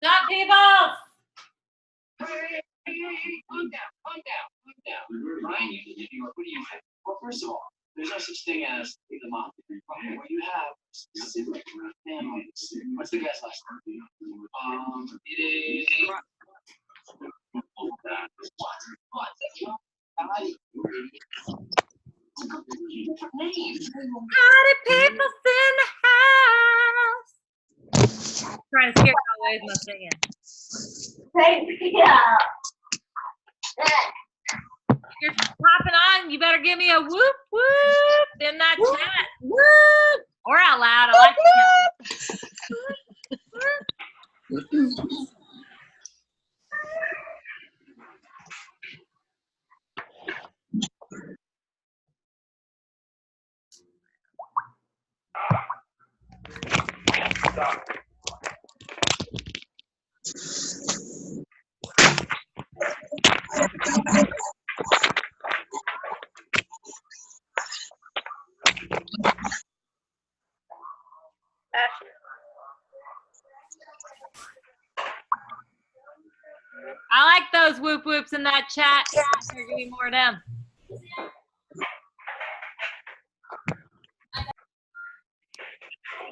Stop, people! Howdy, people in the house. Trying to scare me away with my singing. You're popping on. You better give me a whoop whoop in that chat. Whoop! Or out loud. I like it. I like those whoop whoops in that chat. Give me more of them.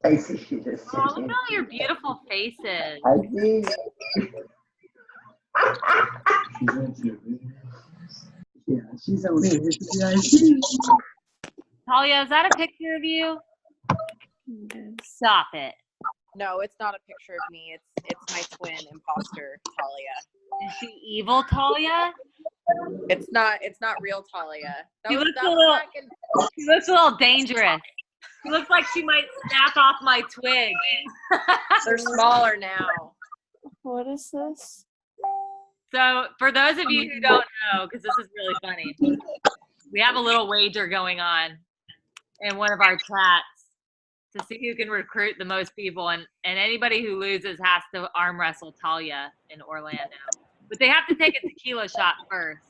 I see you just Oh, look at all your beautiful faces. I see. Yeah, she's over here. I see. Talia, is that a picture of you? Stop it. No, it's not a picture of me. It's my twin imposter, Talia. Is she evil, Talia? It's not real Talia. She looks a little dangerous. She looks like she might snap off my twig. They're smaller now. What is this? So for those of you who don't know, because this is really funny, we have a little wager going on in one of our chats to see who can recruit the most people, and anybody who loses has to arm wrestle Talia in Orlando. But they have to take a tequila shot first.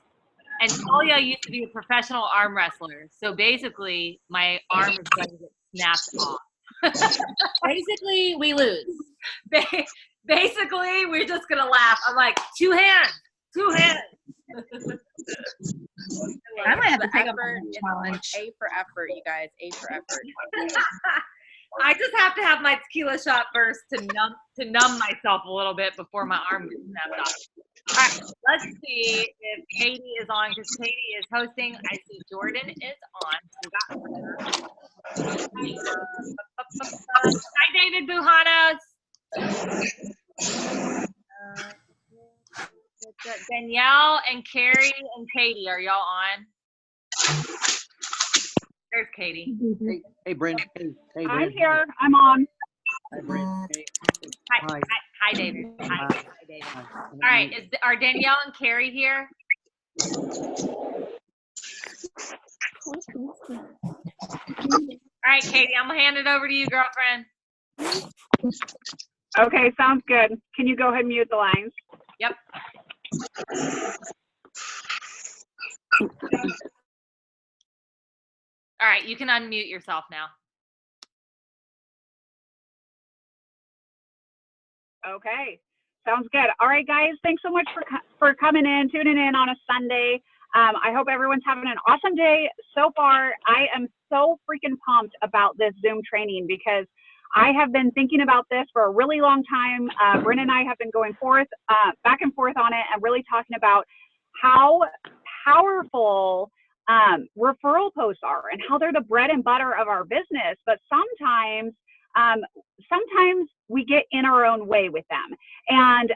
And Talia used to be a professional arm wrestler. So basically, my arm is going to get snapped off. Basically, we lose. Basically, we're just going to laugh. I'm like, 2 hands, 2 hands. I might have to take up effort. a challenge. A for effort, you guys. A for effort. I just have to have my tequila shot first to numb myself a little bit before my arm gets snapped off. All right, let's see if Katie is on, because Katie is hosting. I see Jordan is on. So we got her. Hi, David Bujanos. Danielle and Carrie and Katie, are y'all on? There's Katie. Hey, Brent. Hey, Brent. I'm here. I'm on. Hi, Brent. Hey. Hi, David. Hi, David. All right, are Danielle and Carrie here? All right, Katie, I'm gonna hand it over to you, girlfriend. Okay, sounds good. Can you go ahead and mute the lines? Yep. All right, you can unmute yourself now. Okay, sounds good. All right, guys, thanks so much for coming in, tuning in on a Sunday. I hope everyone's having an awesome day so far. I am so freaking pumped about this Zoom training because I have been thinking about this for a really long time. Bryn and I have been going back and forth on it and really talking about how powerful referral posts are and how they're the bread and butter of our business. But sometimes we get in our own way with them. And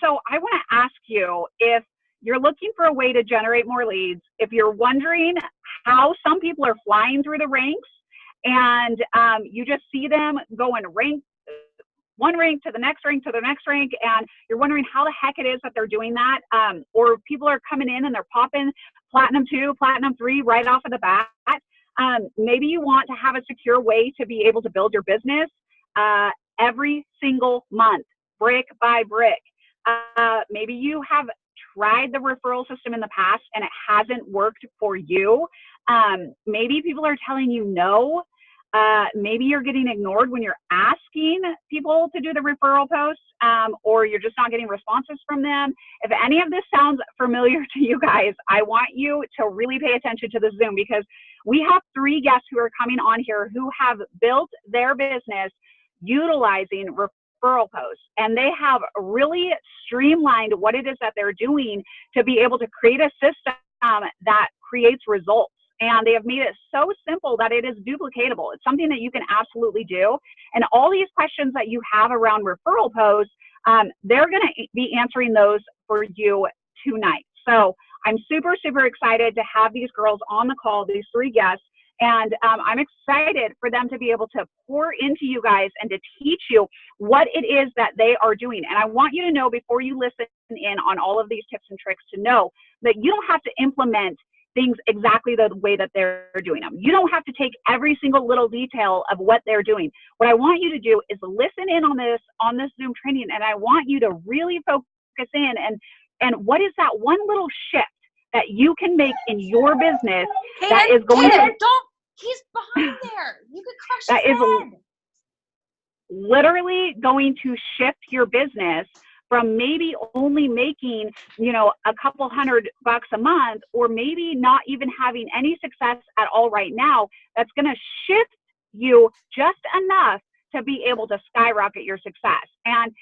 so I want to ask you, if you're looking for a way to generate more leads, if you're wondering how some people are flying through the ranks and you just see them going one rank to the next rank to the next rank, and you're wondering how the heck it is that they're doing that, or people are coming in and they're popping Platinum 2, Platinum 3 right off of the bat. Maybe you want to have a secure way to be able to build your business every single month, brick by brick. Maybe you have tried the referral system in the past and it hasn't worked for you. Maybe people are telling you no. Maybe you're getting ignored when you're asking people to do the referral posts, or you're just not getting responses from them. If any of this sounds familiar to you guys, I want you to really pay attention to the Zoom, because we have 3 guests who are coming on here who have built their business utilizing referral posts, and they have really streamlined what it is that they're doing to be able to create a system that creates results. And they have made it so simple that it is duplicatable. It's something that you can absolutely do. And all these questions that you have around referral posts, they're going to be answering those for you tonight. So I'm super, super excited to have these girls on the call, these 3 guests. And I'm excited for them to be able to pour into you guys and to teach you what it is that they are doing. And I want you to know, before you listen in on all of these tips and tricks, to know that you don't have to implement things exactly the way that they're doing them. You don't have to take every single little detail of what they're doing. What I want you to do is listen in on this Zoom training, and I want you to really focus in and what is that one little shift that you can make in your business that is going to he's behind there. You could crush that his is head. literally going to shift your business from maybe only making, a couple $100 a month, or maybe not even having any success at all right now. That's going to shift you just enough to be able to skyrocket your success. And,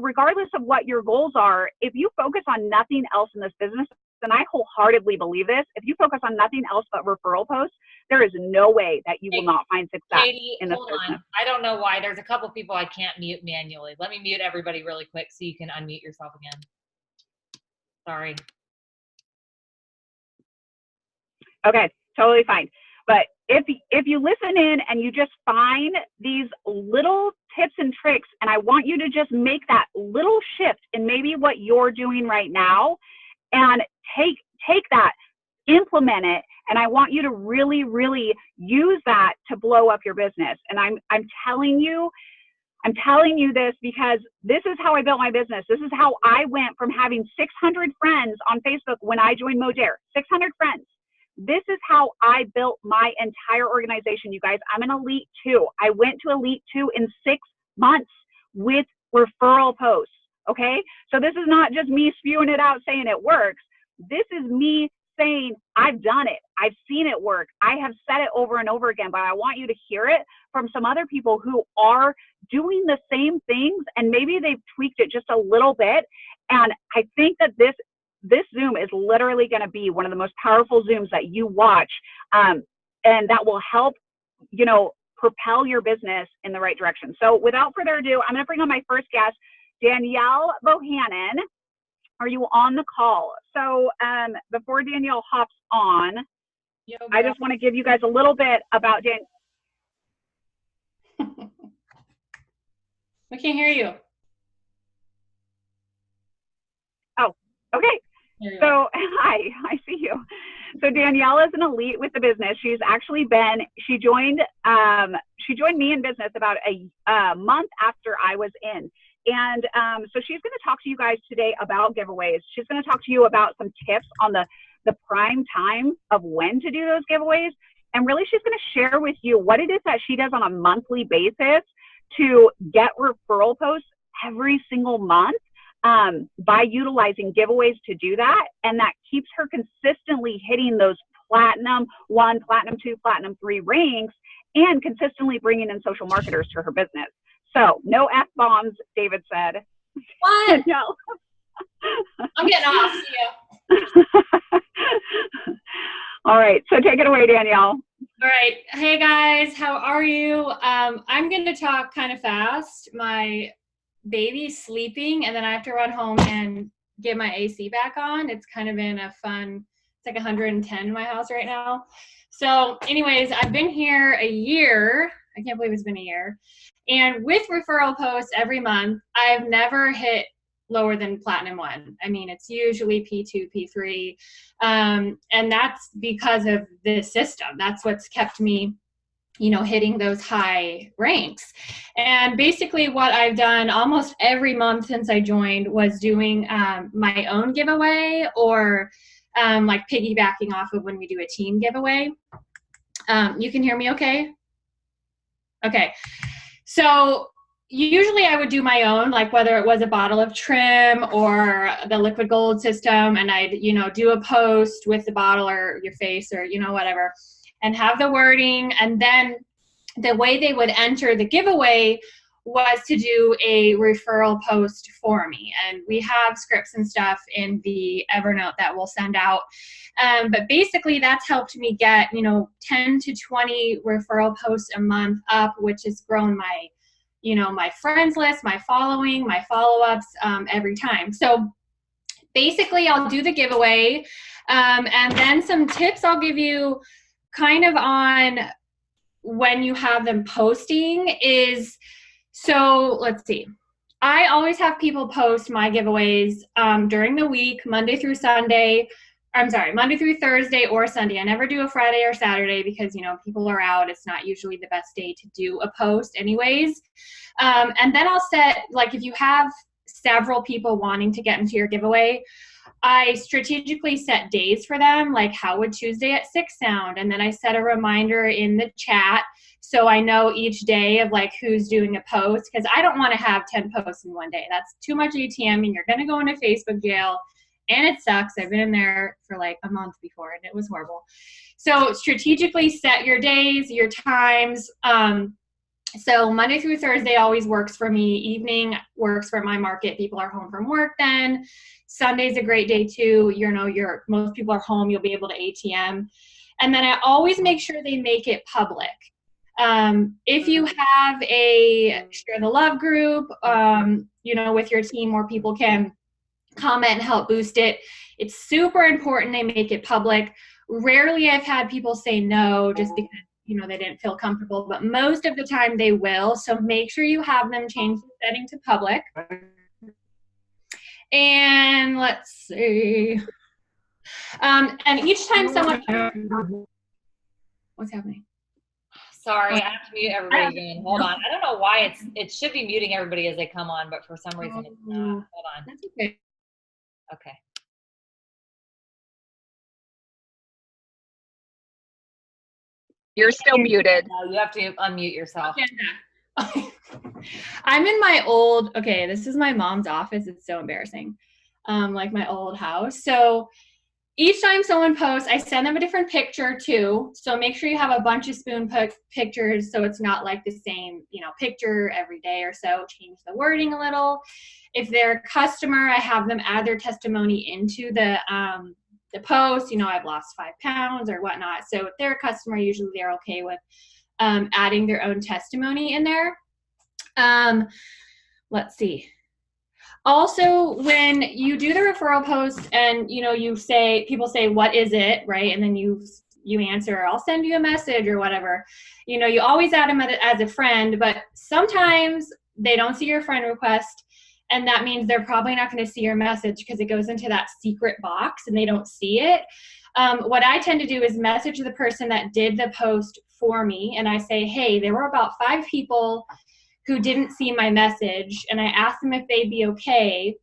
regardless of what your goals are, if you focus on nothing else in this business, and I wholeheartedly believe this, if you focus on nothing else but referral posts, there is no way that you will not find success Katie, in this hold business. on. I don't know why. There's a couple people I can't mute manually. Let me mute everybody really quick so you can unmute yourself again. Sorry. Okay, totally fine. But if you listen in and you just find these little tips and tricks, and I want you to just make that little shift in maybe what you're doing right now, and take that, implement it, and I want you to really, really use that to blow up your business. And I'm telling you this because this is how I built my business. This is how I went from having 600 friends on Facebook when I joined Modere, 600 friends. This is how I built my entire organization, you guys. I'm an Elite 2. I went to Elite 2 in 6 months with referral posts, okay? So this is not just me spewing it out saying it works. This is me saying I've done it. I've seen it work. I have said it over and over again, but I want you to hear it from some other people who are doing the same things, and maybe they've tweaked it just a little bit. And I think that this Zoom is literally going to be one of the most powerful Zooms that you watch, and that will help, propel your business in the right direction. So without further ado, I'm going to bring on my first guest, Danielle Bohannon. Are you on the call? So before Danielle hops on, I just want to give you guys a little bit about We can't hear you. Oh, okay. So, hi, I see you. So Danielle is an elite with the business. She joined me in business about a month after I was in. And so she's going to talk to you guys today about giveaways. She's going to talk to you about some tips on the prime time of when to do those giveaways. And really, she's going to share with you what it is that she does on a monthly basis to get referral posts every single month, by utilizing giveaways to do that. And that keeps her consistently hitting those Platinum 1, Platinum 2, Platinum 3 ranks, and consistently bringing in social marketers to her business. So no F-bombs, David said. What? No. I'm getting off. See ya. All right, so take it away, Danielle. All right. Hey guys, how are you? I'm going to talk kind of fast. My baby's sleeping, and then I have to run home and get my AC back on. It's kind of been it's like 110 in my house right now. So anyways, I've been here a year. I can't believe it's been a year. And with referral posts every month, I've never hit lower than Platinum 1. I mean, it's usually P2, P3. And that's because of this system. That's what's kept me hitting those high ranks. And basically what I've done almost every month since I joined was doing my own giveaway, or like piggybacking off of when we do a team giveaway. You can hear me okay? Okay. So usually I would do my own, like whether it was a bottle of trim or the liquid gold system, and I'd, do a post with the bottle or your face or, whatever, and have the wording. And then the way they would enter the giveaway was to do a referral post for me. And we have scripts and stuff in the Evernote that we'll send out. But basically that's helped me get, 10 to 20 referral posts a month up, which has grown my, my friends list, my following, my follow-ups every time. So basically I'll do the giveaway. And then some tips I'll give you kind of on when you have them posting is, so let's see. I always have people post my giveaways during the week, Monday through Thursday or Sunday. I never do a Friday or Saturday because, people are out. It's not usually the best day to do a post anyways. And then I'll set, like if you have several people wanting to get into your giveaway, I strategically set days for them, like how would Tuesday at 6 sound? And then I set a reminder in the chat so I know each day of like who's doing a post, because I don't want to have 10 posts in one day. That's too much ATM and you're going to go into Facebook jail, and it sucks. I've been in there for like a month before and it was horrible. So strategically set your days, your times. So Monday through Thursday always works for me. Evening works for my market. People are home from work then. Sunday's a great day too. Most people are home. You'll be able to ATM. And then I always make sure they make it public. If you have a Share the Love group, with your team, more people can comment and help boost it. It's super important they make it public. Rarely I've had people say no just because they didn't feel comfortable, but most of the time they will. So make sure you have them change the setting to public. And let's see. And each time someone, what's happening? Sorry, I have to mute everybody again. Hold on. I don't know why it should be muting everybody as they come on, but for some reason it's not. Hold on. That's okay. Okay. You're still muted. No, you have to unmute yourself. I'm in this is my mom's office. It's so embarrassing. Like my old house. So each time someone posts, I send them a different picture too. So make sure you have a bunch of spoon pictures so it's not like the same, picture every day or so. Change the wording a little. If they're a customer, I have them add their testimony into the post. I've lost 5 pounds or whatnot. So if they're a customer, usually they're okay with adding their own testimony in there. Let's see. Also, when you do the referral post and, people say, what is it, right? And then you answer, I'll send you a message or whatever. You always add them as a friend, but sometimes they don't see your friend request. And that means they're probably not going to see your message because it goes into that secret box and they don't see it. What I tend to do is message the person that did the post for me. And I say, hey, there were about 5 people who didn't see my message, and I asked them if they'd be okay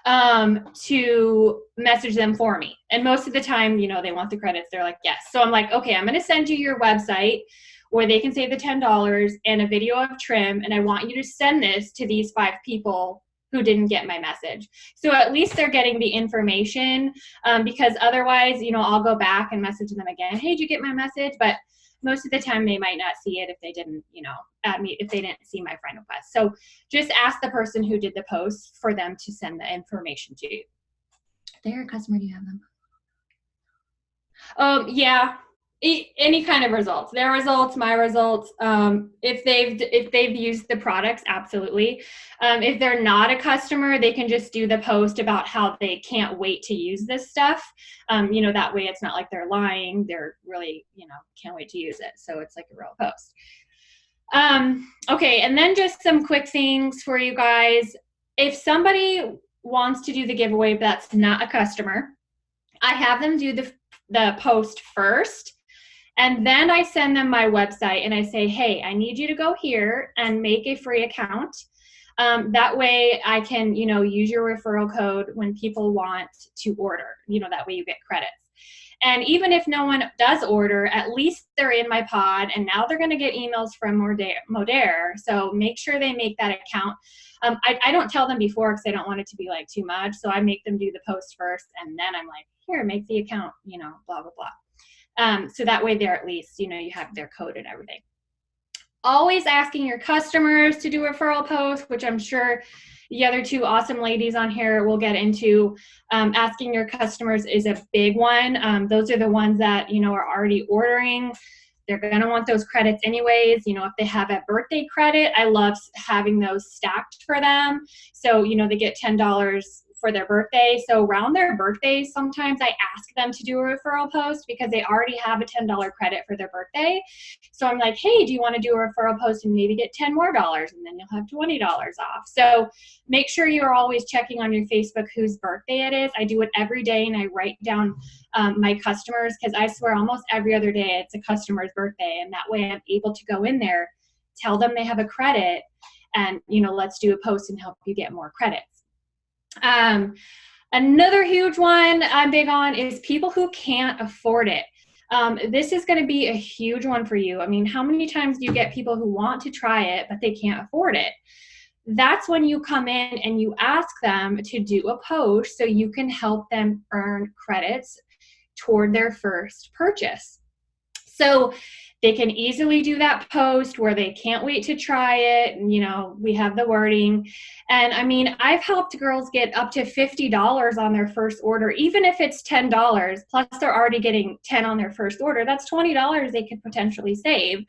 to message them for me. And most of the time, they want the credits. They're like, yes. So I'm like, okay, I'm going to send you your website where they can save the $10 and a video of trim, and I want you to send this to these 5 people who didn't get my message. So at least they're getting the information, because otherwise, I'll go back and message them again. Hey, did you get my message? But most of the time they might not see it if they didn't, add me, if they didn't see my friend request. So just ask the person who did the post for them to send the information to you. If they're a customer, do you have them? Yeah, any kind of results. Their results, my results. If they've used the products, absolutely. If they're not a customer, they can just do the post about how they can't wait to use this stuff. That way it's not like they're lying. They're really, can't wait to use it. So it's like a real post. Okay, and then just some quick things for you guys. If somebody wants to do the giveaway but that's not a customer, I have them do the post first, And then I send them my website and I say, hey, I need you to go here and make a free account. That way I can, use your referral code when people want to order, that way you get credits. And even if no one does order, at least they're in my pod, and now they're going to get emails from Modere. So make sure they make that account. I don't tell them before because I don't want it to be like too much. So I make them do the post first, and then I'm like, here, make the account, blah, blah, blah. So that way they're at least, you have their code and everything. Always asking your customers to do referral posts, which I'm sure the other two awesome ladies on here will get into. Asking your customers is a big one. Those are the ones that, are already ordering. They're going to want those credits anyways. If they have a birthday credit, I love having those stacked for them. So, they get $10 for their birthday. So around their birthdays, sometimes I ask them to do a referral post because they already have a $10 credit for their birthday. So I'm like, hey, do you want to do a referral post and maybe get $10 more, and then you'll have $20 off. So make sure you're always checking on your Facebook whose birthday it is. I do it every day, and I write down my customers, because I swear almost every other day it's a customer's birthday, and that way I'm able to go in there, tell them they have a credit, and let's do a post and help you get more credits. Another huge one I'm big on is people who can't afford it. This is going to be a huge one for you. I mean, how many times do you get people who want to try it, but they can't afford it? That's when you come in and you ask them to do a post so you can help them earn credits toward their first purchase. So they can easily do that post where they can't wait to try it. And, we have the wording. And I mean, I've helped girls get up to $50 on their first order, even if it's $10, plus they're already getting 10 on their first order. That's $20 they could potentially save.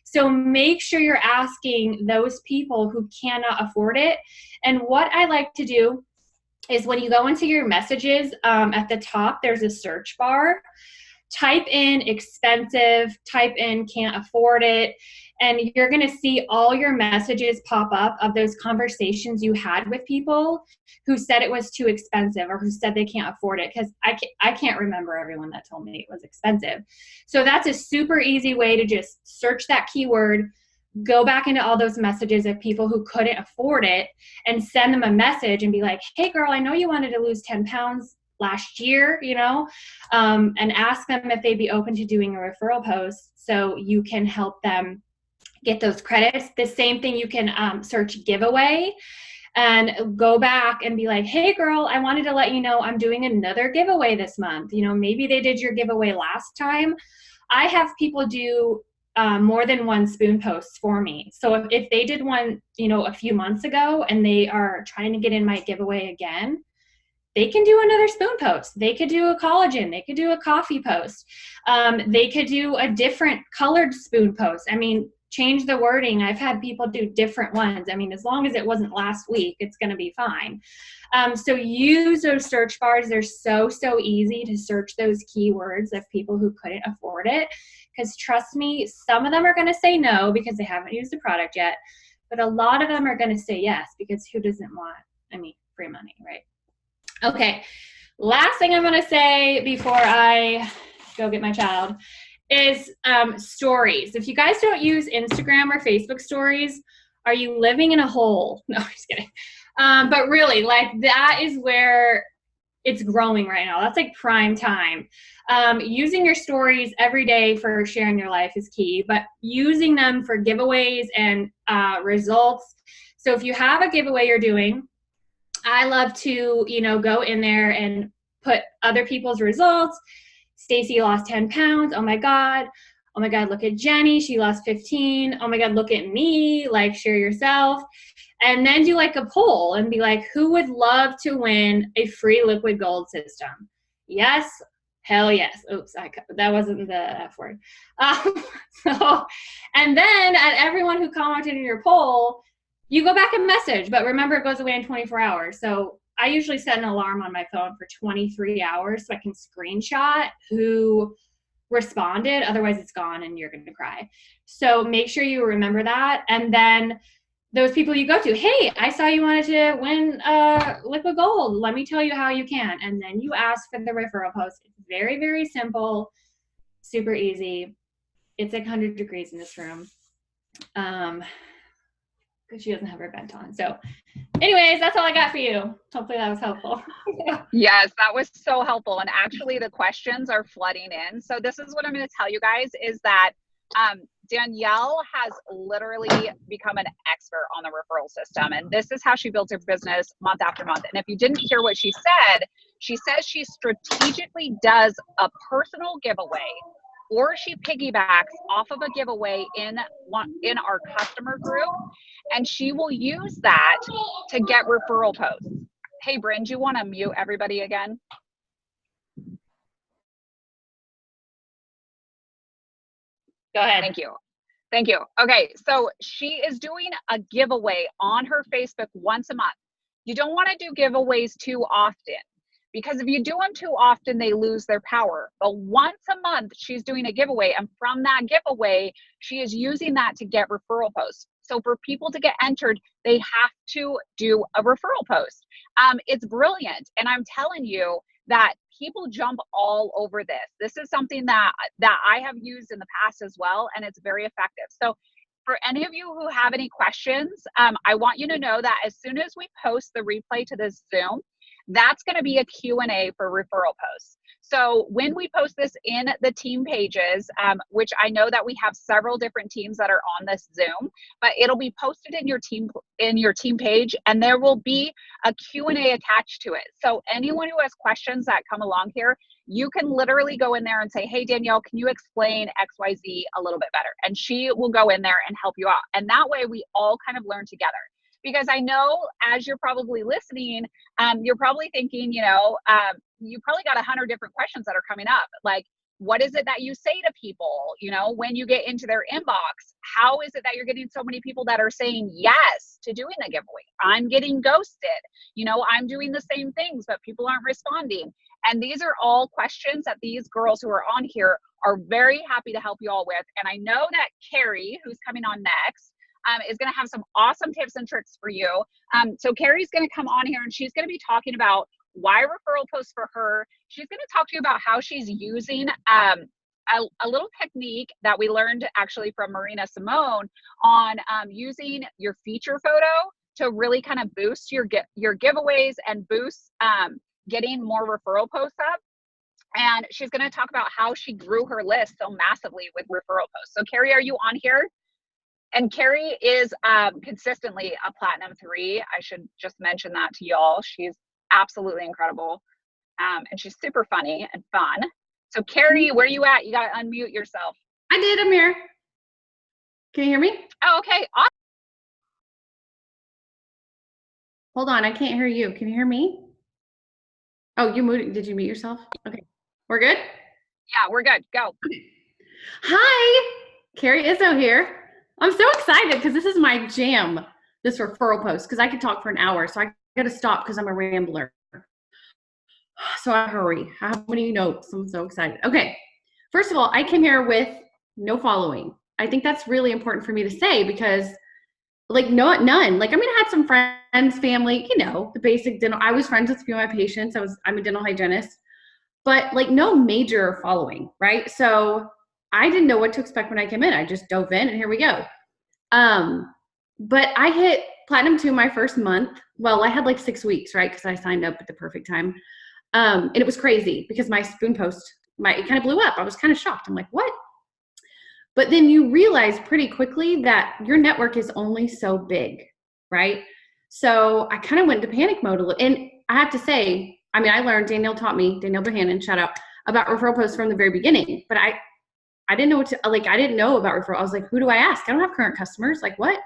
So make sure you're asking those people who cannot afford it. And what I like to do is when you go into your messages, at the top, there's a search bar. Type in expensive, type in can't afford it, and you're going to see all your messages pop up of those conversations you had with people who said it was too expensive or who said they can't afford it, because I can't remember everyone that told me it was expensive. So that's a super easy way to just search that keyword, go back into all those messages of people who couldn't afford it, and send them a message and be like, hey girl, I know you wanted to lose 10 pounds last year, and ask them if they'd be open to doing a referral post so you can help them get those credits. The same thing, you can search giveaway and go back and be like, hey girl, I wanted to let you know I'm doing another giveaway this month. Maybe they did your giveaway last time. I have people do more than one spoon posts for me. So if they did one, a few months ago and they are trying to get in my giveaway again, they can do another spoon post. They could do a collagen. They could do a coffee post. They could do a different colored spoon post. I mean, change the wording. I've had people do different ones. I mean, as long as it wasn't last week, it's going to be fine. So use those search bars. They're so easy to search those keywords of people who couldn't afford it. Because trust me, some of them are going to say no because they haven't used the product yet. But a lot of them are going to say yes, because who doesn't want, free money, right? Okay, last thing I'm going to say before I go get my child is stories. If you guys don't use Instagram or Facebook stories, are you living in a hole? No, I'm just kidding. But really, that is where it's growing right now. That's like prime time. Using your stories every day for sharing your life is key, but using them for giveaways and results. So if you have a giveaway you're doing, I love to, go in there and put other people's results. Stacy lost 10 pounds. Oh my God, look at Jenny. She lost 15. Oh my God, look at me. Share yourself. And then do a poll and be like, who would love to win a free liquid gold system? Yes. Hell yes. Oops, that wasn't the F word. And then at everyone who commented in your poll, you go back and message, but remember it goes away in 24 hours. So I usually set an alarm on my phone for 23 hours so I can screenshot who responded. Otherwise it's gone and you're going to cry. So make sure you remember that. And then those people you go to, hey, I saw you wanted to win liquid gold. Let me tell you how you can. And then you ask for the referral post. It's very, very simple, super easy. It's like 100 degrees in this room. Because she doesn't have her vent on. So anyways, that's all I got for you. Hopefully that was helpful. Yes, that was so helpful. And actually the questions are flooding in. So this is what I'm going to tell you guys is that Danielle has literally become an expert on the referral system. And this is how she built her business month after month. And if you didn't hear what she said, she says she strategically does a personal giveaway, or she piggybacks off of a giveaway in our customer group. And she will use that to get referral posts. Hey, Bryn, do you want to mute everybody again? Go ahead. Thank you. Thank you. Okay, so she is doing a giveaway on her Facebook once a month. You don't want to do giveaways too often, because if you do them too often, they lose their power. But once a month, she's doing a giveaway. And from that giveaway, she is using that to get referral posts. So for people to get entered, they have to do a referral post. It's brilliant. And I'm telling you that people jump all over this. This is something that I have used in the past as well, and it's very effective. So for any of you who have any questions, I want you to know that as soon as we post the replay to this Zoom, that's going to be a Q&A for referral posts. So when we post this in the team pages, which I know that we have several different teams that are on this Zoom, but it'll be posted in your team page, and there will be a Q&A attached to it. So anyone who has questions that come along here, you can literally go in there and say, hey, Danielle, can you explain XYZ a little bit better? And she will go in there and help you out. And that way we all kind of learn together. Because I know as you're probably listening, you're probably thinking, you probably got 100 different questions that are coming up. Like, what is it that you say to people, when you get into their inbox? How is it that you're getting so many people that are saying yes to doing the giveaway? I'm getting ghosted. I'm doing the same things, but people aren't responding. And these are all questions that these girls who are on here are very happy to help you all with. And I know that Carrie, who's coming on next, is going to have some awesome tips and tricks for you. So Carrie's going to come on here and she's going to be talking about why referral posts for her. She's going to talk to you about how she's using a little technique that we learned actually from Marina Simone on using your feature photo to really kind of boost your giveaways and boost getting more referral posts up. And she's going to talk about how she grew her list so massively with referral posts. So Carrie, are you on here? And Carrie is consistently a Platinum 3. I should just mention that to y'all. She's absolutely incredible. And she's super funny and fun. So Carrie, where you at? You got to unmute yourself. I did, I'm here. Can you hear me? Oh, okay. Awesome. Hold on, I can't hear you. Can you hear me? Oh, you moved. Did you mute yourself? Okay. We're good? Yeah, we're good. Go. Hi, Carrie Izzo here. I'm so excited because this is my jam, this referral post, because I could talk for an hour. So I got to stop because I'm a rambler. So I hurry. I have many notes. I'm so excited. Okay. First of all, I came here with no following. I think that's really important for me to say because none. Like, I mean, I had some friends, family, the basic dental. I was friends with a few of my patients. I'm a dental hygienist, but no major following, right? So I didn't know what to expect when I came in. I just dove in and here we go. But I hit Platinum 2 my first month. Well, I had 6 weeks, right? Because I signed up at the perfect time. And it was crazy because my spoon post, it kind of blew up. I was kind of shocked. I'm like, what? But then you realize pretty quickly that your network is only so big, right? So I kind of went into panic mode a little. And I have to say, I learned, Danielle taught me, Danielle Bohannon, shout out, about referral posts from the very beginning. But I didn't know what to, I didn't know about referral. I was like, who do I ask? I don't have current customers. What?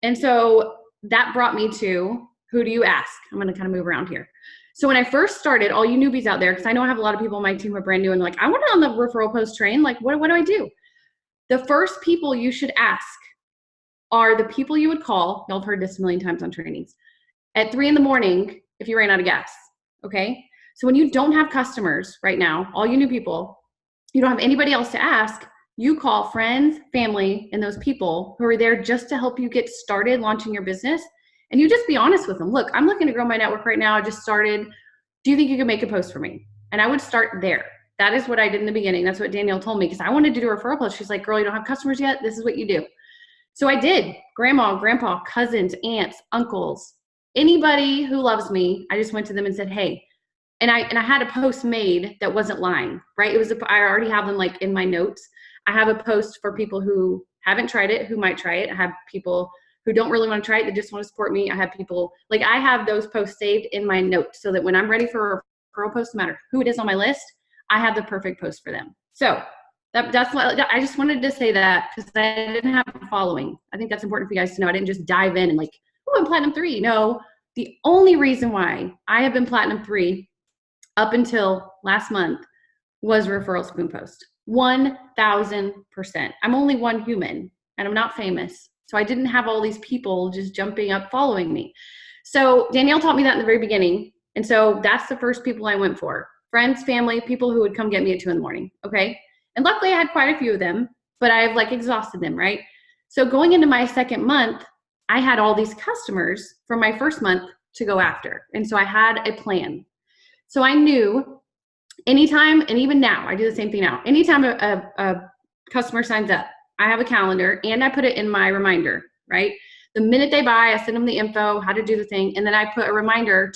And so that brought me to, who do you ask? I'm going to kind of move around here. So when I first started, all you newbies out there, because I know I have a lot of people on my team who are brand new and I want to on the referral post train. What do I do? The first people you should ask are the people you would call, y'all have heard this a million times on trainings, at 3 a.m. if you ran out of gas, okay? So when you don't have customers right now, all you new people, you don't have anybody else to ask, you call friends, family, and those people who are there just to help you get started launching your business. And you just be honest with them. Look, I'm looking to grow my network right now. I just started. Do you think you can make a post for me? And I would start there. That is what I did in the beginning. That's what Danielle told me, because I wanted to do a referral post. She's like, girl, you don't have customers yet. This is what you do. So I did. Grandma, grandpa, cousins, aunts, uncles, anybody who loves me, I just went to them and said, hey, and I had a post made that wasn't lying, right? It was, I already have them like in my notes. I have a post for people who haven't tried it, who might try it. I have people who don't really want to try it, they just want to support me. I have people, like I have those posts saved in my notes so that when I'm ready for a referral post, no matter who it is on my list, I have the perfect post for them. So that's what I just wanted to say, that because I didn't have a following. I think that's important for you guys to know. I didn't just dive in and like, oh, I'm Platinum 3. No, the only reason why I have been Platinum 3 up until last month was referral spoon post. 1,000%. I'm only one human and I'm not famous. So I didn't have all these people just jumping up following me. So Danielle taught me that in the very beginning. And so that's the first people I went for. Friends, family, people who would come get me at 2 a.m, okay? And luckily I had quite a few of them, but I've like exhausted them, right? So going into my second month, I had all these customers from my first month to go after. And so I had a plan. So I knew anytime, and even now, I do the same thing now. Anytime a customer signs up, I have a calendar and I put it in my reminder, right? The minute they buy, I send them the info, how to do the thing. And then I put a reminder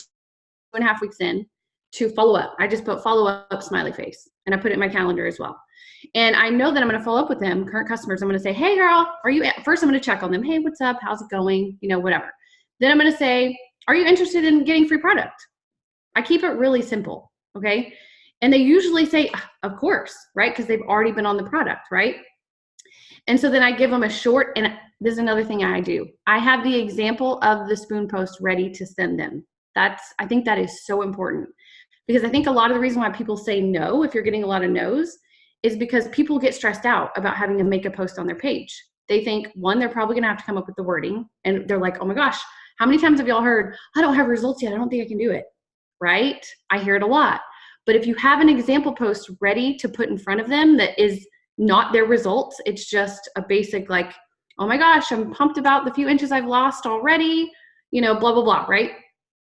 2.5 weeks in to follow up. I just put follow up smiley face and I put it in my calendar as well. And I know that I'm going to follow up with them, current customers. I'm going to say, hey girl, are you, first I'm going to check on them. Hey, what's up? How's it going? You know, whatever. Then I'm going to say, are you interested in getting free product? I keep it really simple. Okay. And they usually say, of course, right? Because they've already been on the product, right? And so then I give them a short, and this is another thing I do. I have the example of the spoon post ready to send them. I think that is so important, because I think a lot of the reason why people say no, if you're getting a lot of no's, is because people get stressed out about having to make a post on their page. They think, one, they're probably gonna have to come up with the wording, and they're like, oh my gosh, how many times have y'all heard, I don't have results yet, I don't think I can do it, right? I hear it a lot. But if you have an example post ready to put in front of them that is not their results, it's just a basic like, oh my gosh, I'm pumped about the few inches I've lost already, you know, blah, blah, blah, right?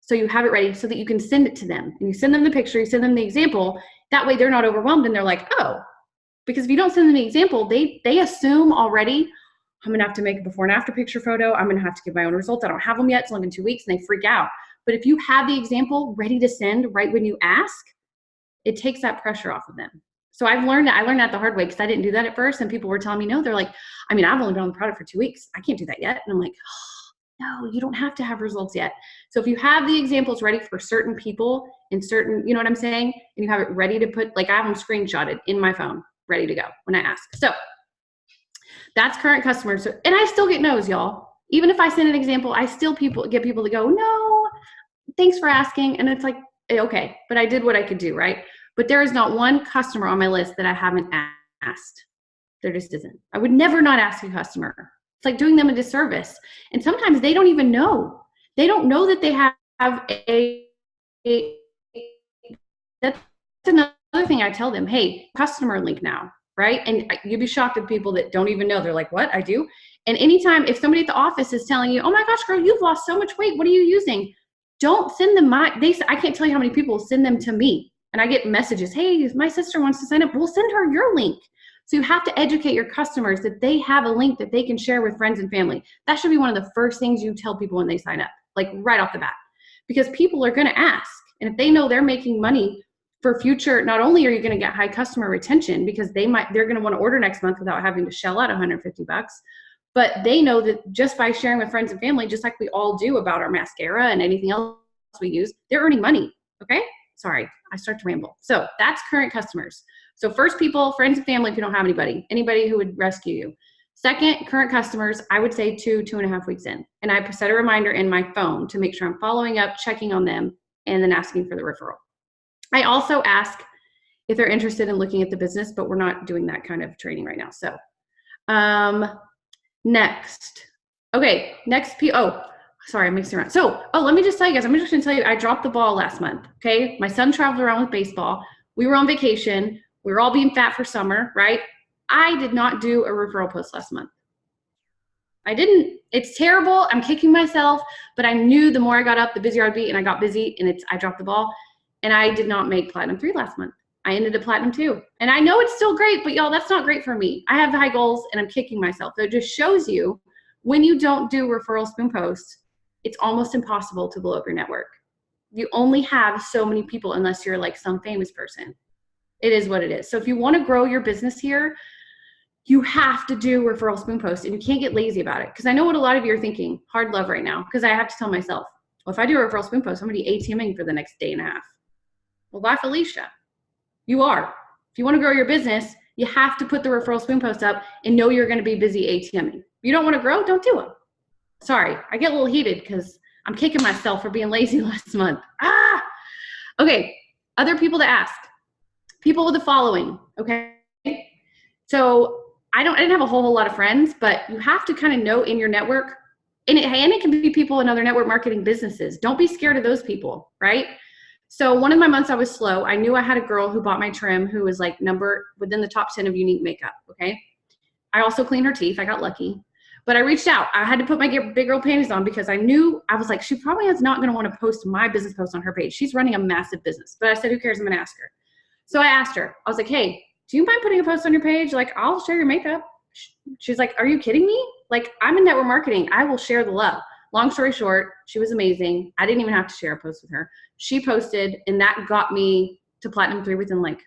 So you have it ready so that you can send it to them. And you send them the picture, you send them the example. That way they're not overwhelmed and they're like, oh, because if you don't send them the example, they assume already, I'm gonna have to make a before and after picture photo. I'm gonna have to give my own results. I don't have them yet, it's only been 2 weeks, and they freak out. But if you have the example ready to send right when you ask, it takes that pressure off of them. So I learned that the hard way, because I didn't do that at first, and people were telling me no. They're like, I mean, I've only been on the product for 2 weeks. I can't do that yet. And I'm like, oh, no, you don't have to have results yet. So if you have the examples ready for certain people in certain, you know what I'm saying? And you have it ready to put, like I have them screenshotted in my phone, ready to go when I ask. So that's current customers. And I still get no's, y'all. Even if I send an example, I still get people to go, no, thanks for asking. And it's like, okay, but I did what I could do, right? But there is not one customer on my list that I haven't asked. There just isn't. I would never not ask a customer. It's like doing them a disservice. And sometimes they don't even know. They don't know that they have that's another thing I tell them, hey, customer link now, right? And you'd be shocked at people that don't even know. They're like, what? I do? And anytime, if somebody at the office is telling you, oh my gosh, girl, you've lost so much weight. What are you using? Don't send them I can't tell you how many people send them to me. And I get messages, hey, my sister wants to sign up. We'll send her your link. So you have to educate your customers that they have a link that they can share with friends and family. That should be one of the first things you tell people when they sign up, like right off the bat, because people are going to ask. And if they know they're making money for future, not only are you going to get high customer retention, because they're going to want to order next month without having to shell out $150, but they know that just by sharing with friends and family, just like we all do about our mascara and anything else we use, they're earning money. Okay. Sorry, I start to ramble. So that's current customers. So first people, friends and family, if you don't have anybody who would rescue you. Second, current customers, I would say 2.5 weeks in. And I set a reminder in my phone to make sure I'm following up, checking on them, and then asking for the referral. I also ask if they're interested in looking at the business, but we're not doing that kind of training right now. So next. Okay, sorry, I'm mixing around. So, let me just tell you guys, I'm just gonna tell you, I dropped the ball last month, okay? My son traveled around with baseball. We were on vacation. We were all being fat for summer, right? I did not do a referral post last month. I didn't. It's terrible. I'm kicking myself, but I knew the more I got up, the busier I'd be, and I got busy, and I dropped the ball, and I did not make Platinum 3 last month. I ended at platinum 2. And I know it's still great, but y'all, that's not great for me. I have high goals and I'm kicking myself. It just shows you when you don't do referral spoon posts, it's almost impossible to blow up your network. You only have so many people unless you're like some famous person. It is what it is. So if you want to grow your business here, you have to do referral spoon posts, and you can't get lazy about it. Because I know what a lot of you are thinking, hard love right now, because I have to tell myself, well, if I do a referral spoon post, I'm going to be ATMing for the next day and a half. Well, bye, Felicia. You are. If you want to grow your business, you have to put the referral spoon post up and know you're going to be busy ATMing. If you don't want to grow, don't do them. Sorry, I get a little heated because I'm kicking myself for being lazy last month. Okay, other people to ask. People with a following, okay? So I didn't have a whole lot of friends, but you have to kind of know in your network, and it can be people in other network marketing businesses. Don't be scared of those people, right? So one of my months I was slow. I knew I had a girl who bought my trim who was like within the top 10 of unique makeup, okay? I also cleaned her teeth. I got lucky. But I reached out. I had to put my big girl panties on because I was like, she probably is not going to want to post my business post on her page. She's running a massive business. But I said, who cares? I'm going to ask her. So I asked her. I was like, hey, do you mind putting a post on your page? Like, I'll share your makeup. She's like, are you kidding me? Like, I'm in network marketing. I will share the love. Long story short, she was amazing. I didn't even have to share a post with her. She posted, and that got me to platinum 3 within like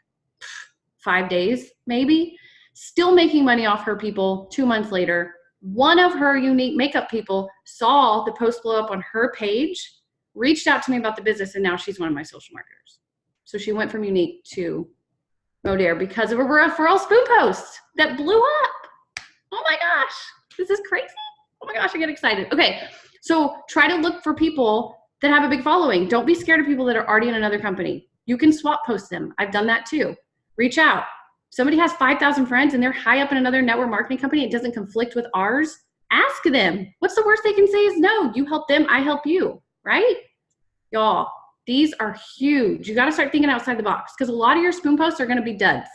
5 days, maybe. Still making money off her people 2 months later. One of her unique makeup people saw the post blow up on her page, reached out to me about the business, and now she's one of my social marketers. So she went from unique to Modere because of a referral spoon post that blew up. Oh my gosh, this is crazy. Oh my gosh, I get excited. Okay, so try to look for people that have a big following. Don't be scared of people that are already in another company. You can swap post them. I've done that too. Reach out. Somebody has 5,000 friends and they're high up in another network marketing company. It doesn't conflict with ours. Ask them. What's the worst they can say is no. You help them, I help you, right? Y'all, these are huge. You got to start thinking outside the box because a lot of your spoon posts are going to be duds.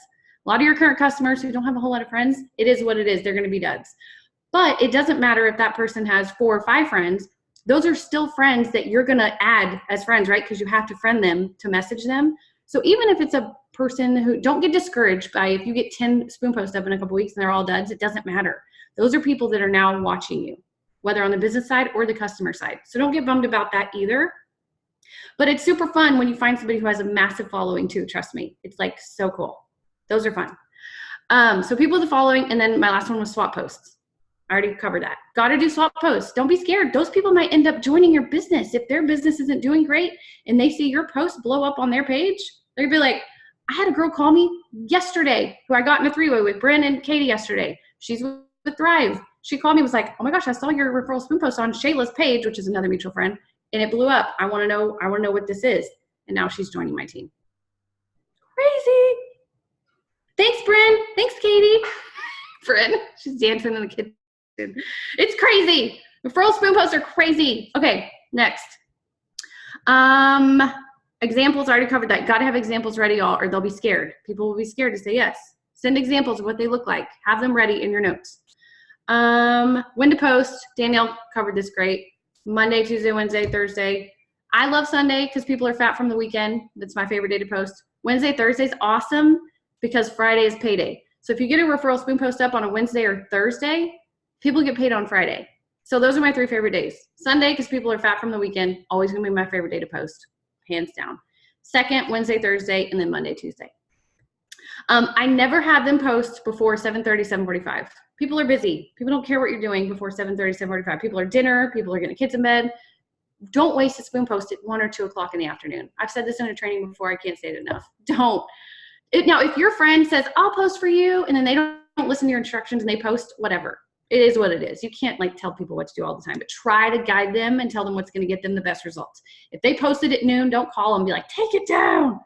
A lot of your current customers who don't have a whole lot of friends, it is what it is. They're going to be duds. But it doesn't matter if that person has 4 or 5 friends. Those are still friends that you're going to add as friends, right? Because you have to friend them to message them. So even if it's a person who, don't get discouraged by if you get 10 spoon posts up in a couple weeks and they're all duds, it doesn't matter. Those are people that are now watching you, whether on the business side or the customer side. So don't get bummed about that either. But it's super fun when you find somebody who has a massive following too, trust me. It's like so cool. Those are fun. So people with the following, and then my last one was swap posts. I already covered that. Got to do swap posts. Don't be scared. Those people might end up joining your business. If their business isn't doing great and they see your post blow up on their page, they're gonna be like, I had a girl call me yesterday who I got in a 3-way with Bryn and Katie yesterday. She's with Thrive. She called me and was like, oh my gosh, I saw your referral spoon post on Shayla's page, which is another mutual friend, and it blew up. I want to know what this is. And now she's joining my team. Crazy. Thanks, Bryn. Thanks, Katie. Bryn, she's dancing in the kitchen. It's crazy. Referral spoon posts are crazy. Okay, next. Examples, I already covered that. Got to have examples ready, y'all, or they'll be scared. People will be scared to say yes. Send examples of what they look like. Have them ready in your notes. When to post. Danielle covered this great. Monday, Tuesday, Wednesday, Thursday. I love Sunday because people are fat from the weekend. That's my favorite day to post. Wednesday, Thursday's awesome because Friday is payday. So if you get a referral spoon post up on a Wednesday or Thursday, people get paid on Friday. So those are my 3 favorite days. Sunday, because people are fat from the weekend, always gonna be my favorite day to post, hands down. Second, Wednesday, Thursday, and then Monday, Tuesday. I never have them post before 7:30, 7:45. People are busy. People don't care what you're doing before 7:30, 7:45. People are dinner, people are getting kids in bed. Don't waste a spoon post at 1 or 2 o'clock in the afternoon. I've said this in a training before, I can't say it enough. Don't. Now, if your friend says, I'll post for you, and then they don't listen to your instructions and they post, whatever. It is what it is. You can't like tell people what to do all the time, but try to guide them and tell them what's going to get them the best results. If they posted at noon, don't call them and be like, take it down.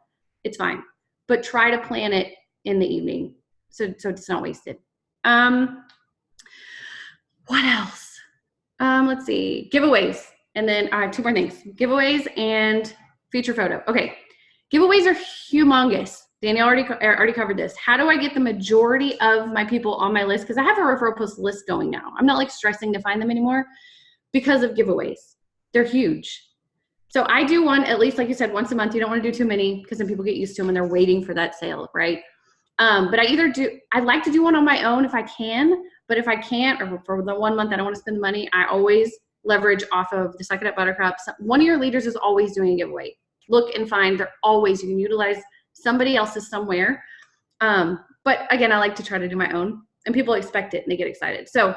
It's fine. But try to plan it in the evening so it's not wasted. What else? Let's see. Giveaways. And then I have 2 more things. Giveaways and feature photo. Okay. Giveaways are humongous. Danielle already covered this. How do I get the majority of my people on my list? Because I have a referral post list going now. I'm not like stressing to find them anymore because of giveaways. They're huge. So I do one, at least, like you said, once a month. You don't want to do too many because then people get used to them and they're waiting for that sale, right? But I like to do one on my own if I can, but if I can't, or for the 1 month I don't want to spend the money, I always leverage off of the Suck It Up Buttercup. One of your leaders is always doing a giveaway. Look and find, they're always, you can utilize somebody else's somewhere. But again, I like to try to do my own, and people expect it and they get excited. So,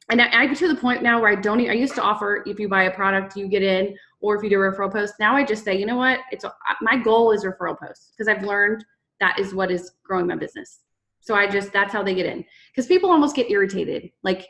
and I get to the point now where I used to offer, if you buy a product, you get in, or if you do a referral post. Now I just say, you know what? My goal is referral posts, because I've learned that is what is growing my business. So that's how they get in. Because people almost get irritated. Like,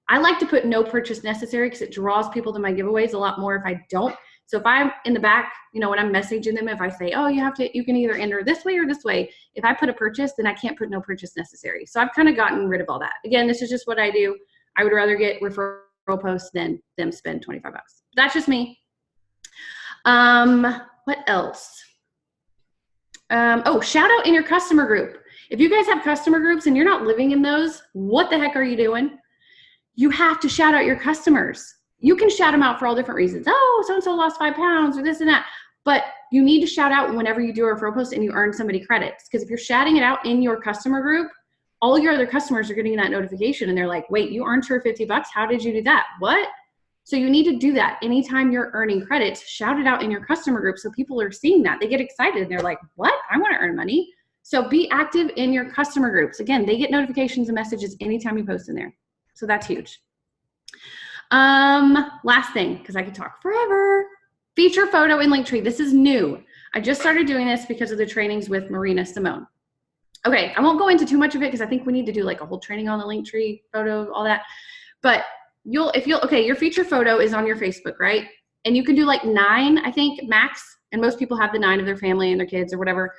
I like to put no purchase necessary because it draws people to my giveaways a lot more if I don't. So if I'm in the back, when I'm messaging them, if I say, oh, you can either enter this way or this way. If I put a purchase, then I can't put no purchase necessary. So I've kind of gotten rid of all that. Again, this is just what I do. I would rather get referral posts than them spend $25. That's just me. What else? Shout out in your customer group. If you guys have customer groups and you're not living in those, what the heck are you doing? You have to shout out your customers. You can shout them out for all different reasons. Oh, so-and-so lost 5 pounds or this and that. But you need to shout out whenever you do a referral post and you earn somebody credits. Because if you're shouting it out in your customer group, all your other customers are getting that notification and they're like, wait, you earned her $50. How did you do that? What? So you need to do that. Anytime you're earning credits, shout it out in your customer group so people are seeing that. They get excited and they're like, what? I want to earn money. So be active in your customer groups. Again, they get notifications and messages anytime you post in there. So that's huge. Last thing, because I could talk forever. Feature photo in Linktree. This is new. I just started doing this because of the trainings with Marina Simone. Okay, I won't go into too much of it because I think we need to do like a whole training on the Linktree photo, all that. But your feature photo is on your Facebook, right? And you can do like 9, I think, max. And most people have the 9 of their family and their kids or whatever.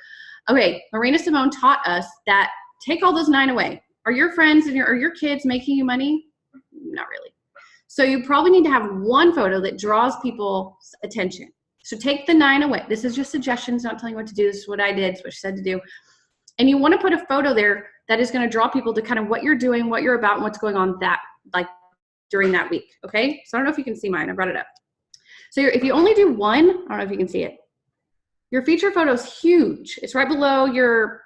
Okay, Marina Simone taught us that take all those 9 away. Are your friends and your kids making you money? Not really. So you probably need to have one photo that draws people's attention. So take the 9 away. This is just suggestions, not telling you what to do. This is what I did. It's what she said to do. And you want to put a photo there that is going to draw people to kind of what you're doing, what you're about, and what's going on during that week. Okay. So I don't know if you can see mine. I brought it up. So if you only do one, I don't know if you can see it. Your feature photo is huge. It's right below your,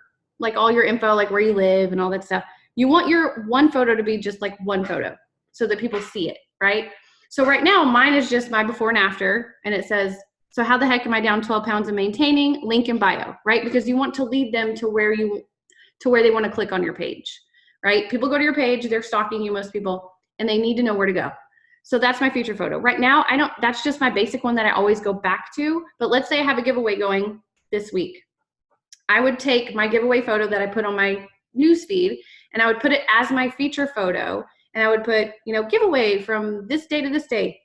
all your info, like where you live and all that stuff. You want your one photo to be just like one photo so that people see it, right? So right now mine is just my before and after, and it says, so how the heck am I down 12 pounds and maintaining? Link in bio, right? Because you want to lead them to where they want to click on your page, right? People go to your page, they're stalking you, most people, and they need to know where to go. So that's my feature photo. Right now, that's just my basic one that I always go back to. But let's say I have a giveaway going this week. I would take my giveaway photo that I put on my news feed, and I would put it as my feature photo, and I would put, giveaway from this day to this day.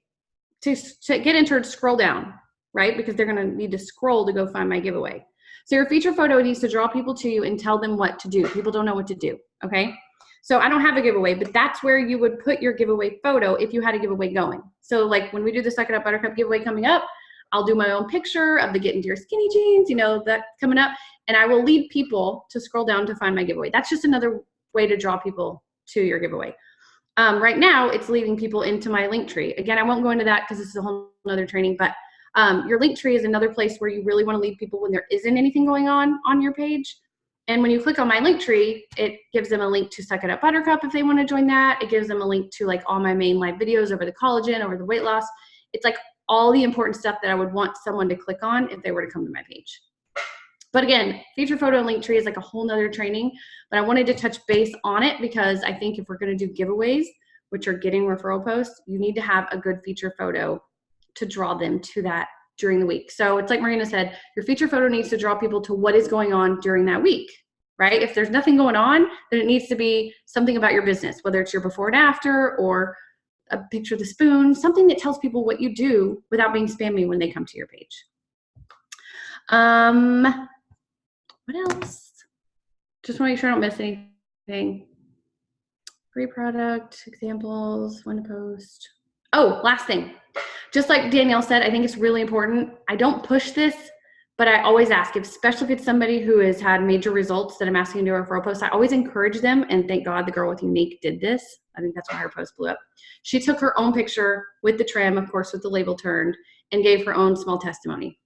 To get entered, scroll down, right? Because they're going to need to scroll to go find my giveaway. So your feature photo needs to draw people to you and tell them what to do. People don't know what to do, okay? So I don't have a giveaway, but that's where you would put your giveaway photo if you had a giveaway going. So like when we do the Suck It Up Buttercup giveaway coming up, I'll do my own picture of the Get Into Your Skinny Jeans, that coming up, and I will lead people to scroll down to find my giveaway. That's just another way to draw people to your giveaway. Right now, it's leading people into my Linktree. Again, I won't go into that because this is a whole other training, but your Linktree is another place where you really want to lead people when there isn't anything going on your page. And when you click on my Linktree, it gives them a link to Suck It Up Buttercup if they want to join that. It gives them a link to all my main live videos over the collagen, over the weight loss. It's like all the important stuff that I would want someone to click on if they were to come to my page. But again, feature photo and Linktree is like a whole nother training, but I wanted to touch base on it because I think if we're going to do giveaways, which are getting referral posts, you need to have a good feature photo to draw them to that during the week. So it's like Marina said, your feature photo needs to draw people to what is going on during that week, right? If there's nothing going on, then it needs to be something about your business, whether it's your before and after or a picture of the spoon, something that tells people what you do without being spammy when they come to your page. What else? Just want to make sure I don't miss anything. Free product, examples, when to post. Oh, last thing. Just like Danielle said, I think it's really important. I don't push this, but I always ask, especially if it's somebody who has had major results that I'm asking to do a referral post, I always encourage them, and thank God the girl with Unique did this. I think that's why her post blew up. She took her own picture with the trim, of course, with the label turned, and gave her own small testimony.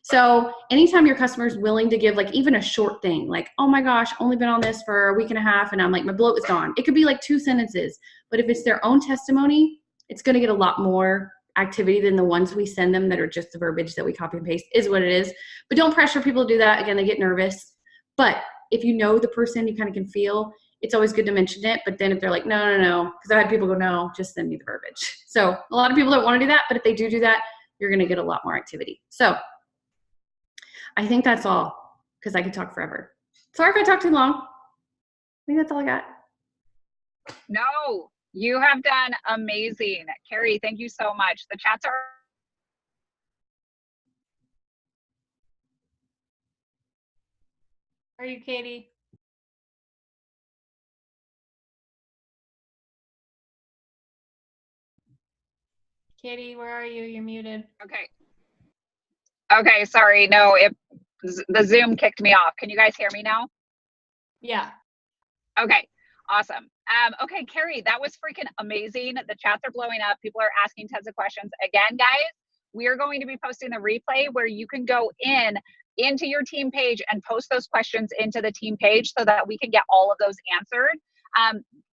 So anytime your customer is willing to give like even a short thing, like, oh my gosh, only been on this for a week and a half and I'm like, my bloat is gone. It could be like 2 sentences, but if it's their own testimony, it's going to get a lot more activity than the ones we send them that are just the verbiage that we copy and paste, is what it is. But don't pressure people to do that. Again, they get nervous. But if you know the person, you kind of can feel, it's always good to mention it. But then if they're like, no, because I had people go, no, just send me the verbiage. So a lot of people don't want to do that, but if they do that, you're going to get a lot more activity. So I think that's all, because I could talk forever. Sorry if I talked too long. I think that's all I got. No, you have done amazing. Carrie, thank you so much. The chats are Are you, Katie? Katie, where are you? You're muted. okay. Okay, sorry. No, the Zoom kicked me off. Can you guys hear me now? Yeah. Okay, awesome. Okay, Carrie, that was freaking amazing. The chats are blowing up. People are asking tons of questions. Again, guys, we are going to be posting the replay where you can go into your team page and post those questions into the team page so that we can get all of those answered.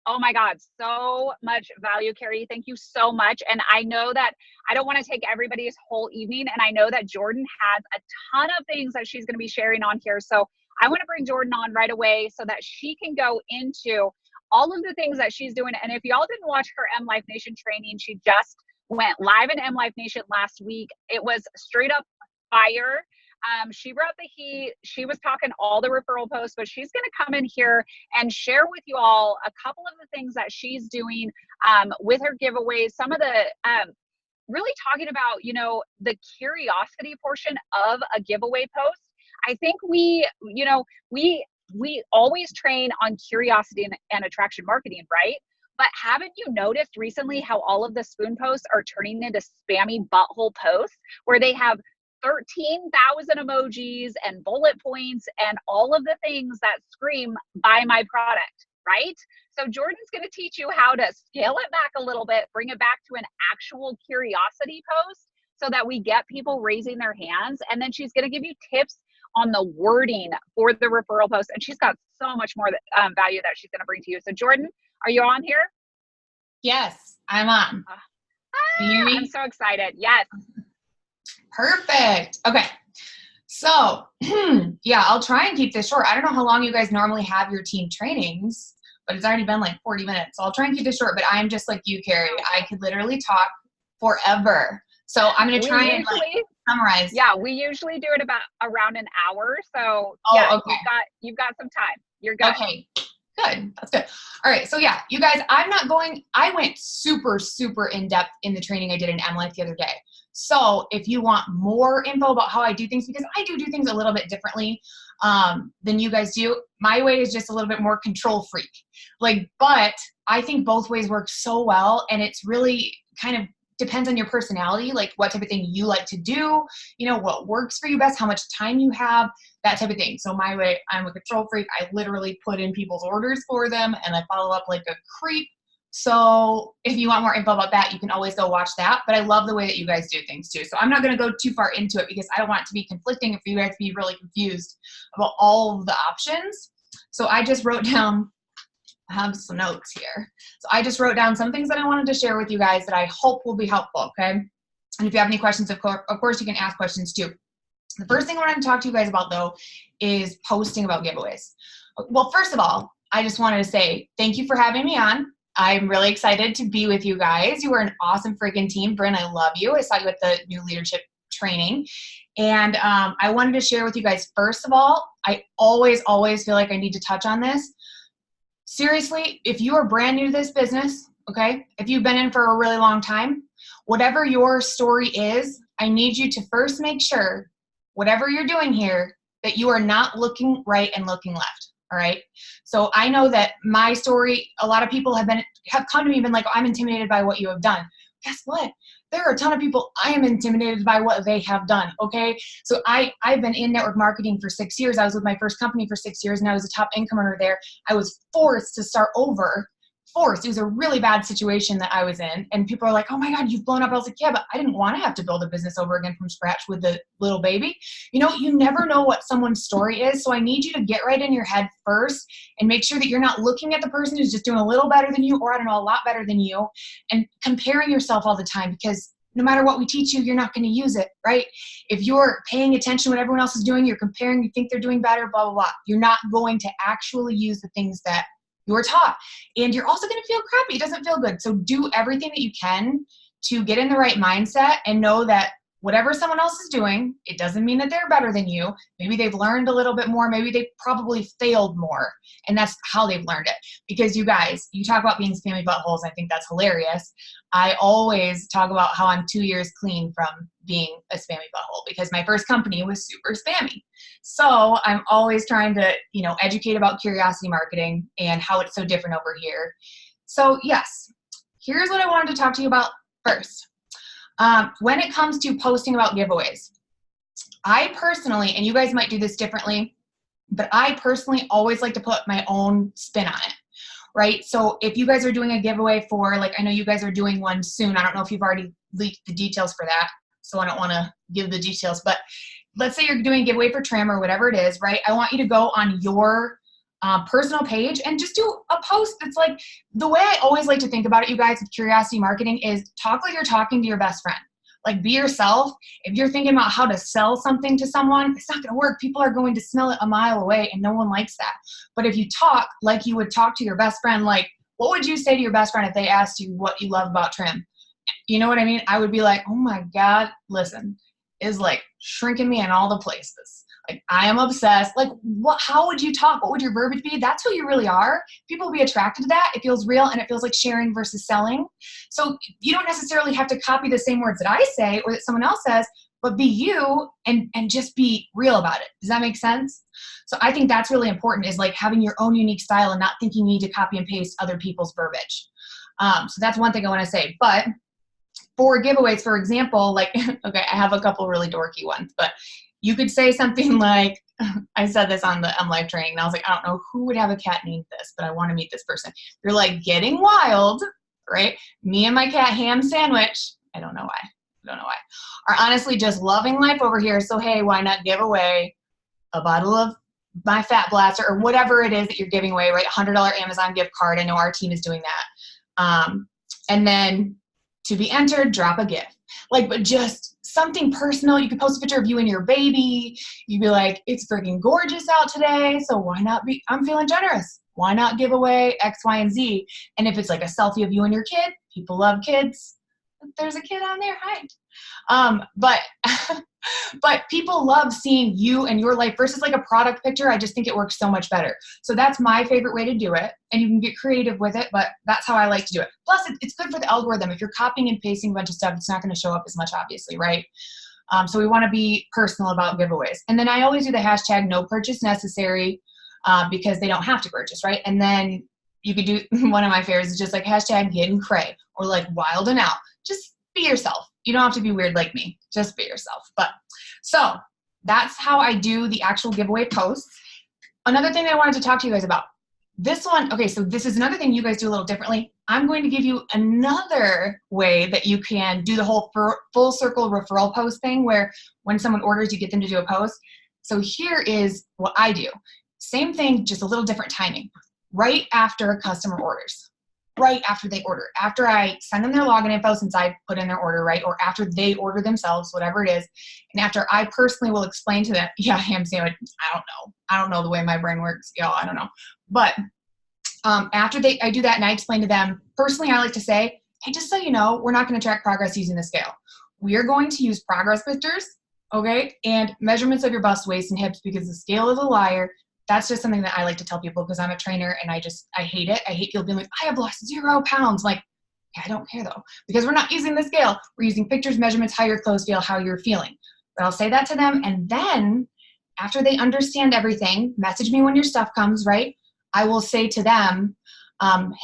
Oh my God, so much value, Carrie. Thank you so much. And I know that I don't want to take everybody's whole evening. And I know that Jordan has a ton of things that she's going to be sharing on here. So I want to bring Jordan on right away so that she can go into all of the things that she's doing. And if y'all didn't watch her M Life Nation training, she just went live in M Life Nation last week. It was straight up fire. She brought the heat. She was talking all the referral posts, but she's going to come in here and share with you all a couple of the things that she's doing with her giveaways. Some of the really talking about, the curiosity portion of a giveaway post. I think we always train on curiosity and attraction marketing, right? But haven't you noticed recently how all of the spoon posts are turning into spammy butthole posts where they have 13,000 emojis and bullet points and all of the things that scream buy my product, right? So Jordan's going to teach you how to scale it back a little bit, bring it back to an actual curiosity post so that we get people raising their hands. And then she's going to give you tips on the wording for the referral post. And she's got so much more value that she's going to bring to you. So Jordan, are you on here? Yes, I'm on. Can you hear me? I'm so excited. Yes. Perfect. Okay. So, yeah, I'll try and keep this short. I don't know how long you guys normally have your team trainings, but it's already been like 40 minutes. So I'll try and keep this short, but I'm just like you, Carrie. I could literally talk forever. So I'm going to try and summarize. Yeah, we usually do it around an hour. So okay. You've got some time. You're good. Okay. Good. That's good. All right. So yeah, you guys, I went super, super in depth in the training I did in M Life the other day. So if you want more info about how I do things, because I do things a little bit differently than you guys do, my way is just a little bit more control freak. But I think both ways work so well. And it's really kind of depends on your personality, like what type of thing you like to do, what works for you best, how much time you have, that type of thing. So my way, I'm a control freak. I literally put in people's orders for them and I follow up like a creep. So if you want more info about that, you can always go watch that. But I love the way that you guys do things too. So I'm not going to go too far into it because I don't want it to be conflicting if you guys be really confused about all of the options. So I just wrote down, I have some notes here. So I just wrote down some things that I wanted to share with you guys that I hope will be helpful, okay? And if you have any questions, of course you can ask questions too. The first thing I want to talk to you guys about though is posting about giveaways. Well, first of all, I just wanted to say thank you for having me on. I'm really excited to be with you guys. You are an awesome freaking team. Bryn, I love you. I saw you at the new leadership training. And I wanted to share with you guys, first of all, I always feel like I need to touch on this. Seriously, if you are brand new to this business, okay, if you've been in for a really long time, whatever your story is, I need you to first make sure, whatever you're doing here, that you are not looking right and looking left. All right. So I know that my story, a lot of people have come to me and been like, I'm intimidated by what you have done. Guess what? There are a ton of people I am intimidated by what they have done. Okay. So I've been in network marketing for 6 years. I was with my first company for 6 years and I was a top income earner there. I was forced to start over forced. It was a really bad situation that I was in. And people are like, oh my God, you've blown up. I was like, yeah, but I didn't want to have to build a business over again from scratch with the little baby. You know, you never know what someone's story is. So I need you to get right in your head first and make sure that you're not looking at the person who's just doing a little better than you, or I don't know, a lot better than you, and comparing yourself all the time, because no matter what we teach you, you're not going to use it, right? If you're paying attention to what everyone else is doing, you're comparing, you think they're doing better, blah, blah, blah. You're not going to actually use the things that you're taught. And you're also going to feel crappy. It doesn't feel good. So do everything that you can to get in the right mindset and know that whatever someone else is doing, it doesn't mean that they're better than you. Maybe they've learned a little bit more. Maybe they probably failed more. And that's how they've learned it. Because you guys, you talk about being spammy buttholes. I think that's hilarious. I always talk about how I'm 2 years clean from being a spammy butthole, because my first company was super spammy. So I'm always trying to, you know, educate about curiosity marketing and how it's so different over here. So yes, here's what I wanted to talk to you about first. When it comes to posting about giveaways, I personally, and you guys might do this differently, but I personally always like to put my own spin on it, right? So if you guys are doing a giveaway for, like, I know you guys are doing one soon. I don't know if you've already leaked the details for that, so I don't want to give the details, but let's say you're doing a giveaway for trim or whatever it is, right? I want you to go on your personal page and just do a post that's like, the way I always like to think about it, you guys, with curiosity marketing, is talk like you're talking to your best friend. Like, be yourself. If you're thinking about how to sell something to someone, it's not going to work. People are going to smell it a mile away, and no one likes that. But if you talk like you would talk to your best friend, like, what would you say to your best friend if they asked you what you love about trim? You know what I mean? I would be like, oh my God, listen, is like shrinking me in all the places. Like, I am obsessed. Like, what? How would you talk? What would your verbiage be? That's who you really are. People will be attracted to that. It feels real, and it feels like sharing versus selling. So you don't necessarily have to copy the same words that I say or that someone else says, but be you and just be real about it. Does that make sense? So I think that's really important, is like having your own unique style and not thinking you need to copy and paste other people's verbiage. So that's one thing I want to say. But for giveaways, for example, like, okay, I have a couple really dorky ones, but you could say something like, I said this on the live training, and I was like, I don't know who would have a cat named this, but I want to meet this person. You're like, getting wild, right? Me and my cat ham sandwich, I don't know why, are honestly just loving life over here. So hey, why not give away a bottle of my Fat Blaster or whatever it is that you're giving away, right? $100 Amazon gift card. I know our team is doing that. And then to be entered, drop a gift. Like, but just something personal. You could post a picture of you and your baby. You'd be like, it's freaking gorgeous out today, so why not be, I'm feeling generous. Why not give away X, Y, and Z? And if it's like a selfie of you and your kid, people love kids. There's a kid on there, hi. But people love seeing you and your life versus like a product picture. I just think it works so much better. So that's my favorite way to do it. And you can get creative with it, but that's how I like to do it. Plus, it's good for the algorithm. If you're copying and pasting a bunch of stuff, it's not going to show up as much, obviously, right? So we want to be personal about giveaways. And then I always do the hashtag no purchase necessary, because they don't have to purchase, right? And then you could do, one of my favorites is just like hashtag getting cray, or like wild and out. Just be yourself. You don't have to be weird like me. Just be yourself. But so that's how I do the actual giveaway posts. Another thing I wanted to talk to you guys about. This one, okay, so this is another thing you guys do a little differently. I'm going to give you another way that you can do the whole full circle referral post thing, where when someone orders, you get them to do a post. So here is what I do. Same thing, just a little different timing. Right after a customer orders. Right after they order. After I send them their login info, since I put in their order, right? Or after they order themselves, whatever it is. And after I personally will explain to them, yeah, ham sandwich, I don't know the way my brain works. Y'all, I don't know. But after I do that and I explain to them, personally, I like to say, hey, just so you know, we're not going to track progress using the scale. We are going to use progress pictures, okay? And measurements of your bust, waist, and hips, because the scale is a liar. That's just something that I like to tell people, because I'm a trainer and I hate it. I hate people being like, I have lost 0 pounds. Like, yeah, I don't care though, because we're not using the scale. We're using pictures, measurements, how your clothes feel, how you're feeling. But I'll say that to them. And then after they understand everything, message me when your stuff comes, right? I will say to them,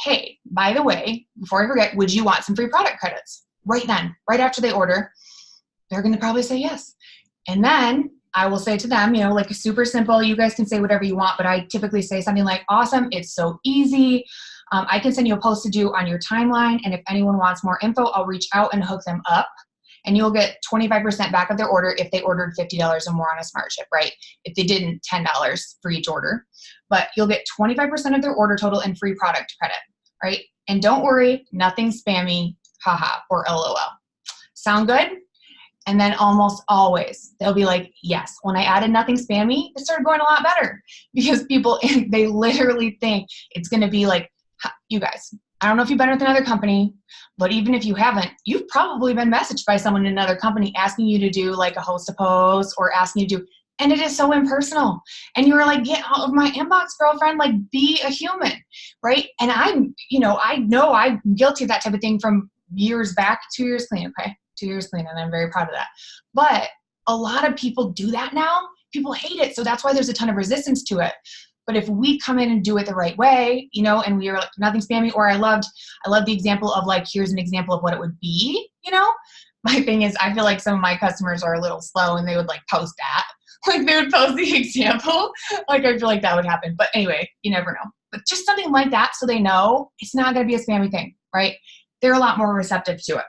hey, by the way, before I forget, would you want some free product credits? Right then, right after they order, they're going to probably say yes. And then I will say to them, you know, like super simple, you guys can say whatever you want, but I typically say something like, awesome, it's so easy. I can send you a post to do on your timeline. And if anyone wants more info, I'll reach out and hook them up. And you'll get 25% back of their order if they ordered $50 or more on a smart ship, right? If they didn't, $10 for each order. But you'll get 25% of their order total and free product credit, right? And don't worry, nothing spammy, haha, or LOL. Sound good? And then almost always, they'll be like, yes, when I added nothing spammy, it started going a lot better. Because people, they literally think it's going to be like, you guys, I don't know if you've been with another company, but even if you haven't, you've probably been messaged by someone in another company asking you to do like a host a post or asking you to do, and it is so impersonal. And you were like, get out of my inbox, girlfriend, like be a human, right? And I know I'm guilty of that type of thing from years back, 2 years clean, okay? 2 years clean, and I'm very proud of that. But a lot of people do that now. People hate it, so that's why there's a ton of resistance to it. But if we come in and do it the right way, and we are like nothing spammy, or I loved the example of like, here's an example of what it would be, My thing is, I feel like some of my customers are a little slow and they would like post that. Like they would post the example. Like I feel like that would happen. But anyway, you never know. But just something like that so they know it's not going to be a spammy thing, right? They're a lot more receptive to it.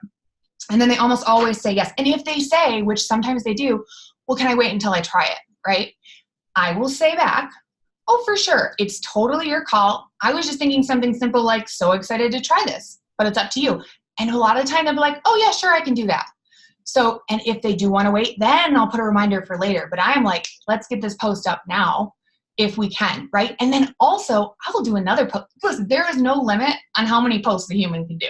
And then they almost always say yes. And if they say, which sometimes they do, well, can I wait until I try it, right? I will say back, oh, for sure. It's totally your call. I was just thinking something simple like, so excited to try this, but it's up to you. And a lot of the time they'll be like, oh yeah, sure, I can do that. So, and if they do want to wait, then I'll put a reminder for later. But I am like, let's get this post up now if we can, right? And then also I will do another post. Listen, there is no limit on how many posts a human can do.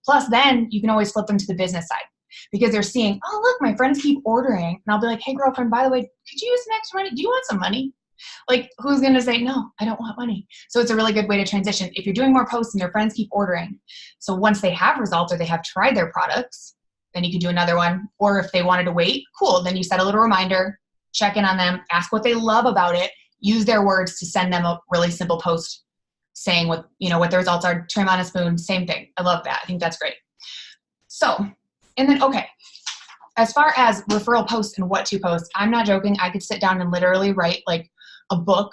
Plus then you can always flip them to the business side because they're seeing, oh, look, my friends keep ordering. And I'll be like, hey girlfriend, by the way, could you use some extra money? Do you want some money? Like, who's going to say, no, I don't want money? So it's a really good way to transition. If you're doing more posts and your friends keep ordering, so once they have results or they have tried their products, then you can do another one. Or if they wanted to wait, cool. Then you set a little reminder, check in on them, ask what they love about it, use their words to send them a really simple post saying what the results are, trim on a spoon, same thing. I love that. I think that's great. So, and then, okay. As far as referral posts and what to post, I'm not joking. I could sit down and literally write like a book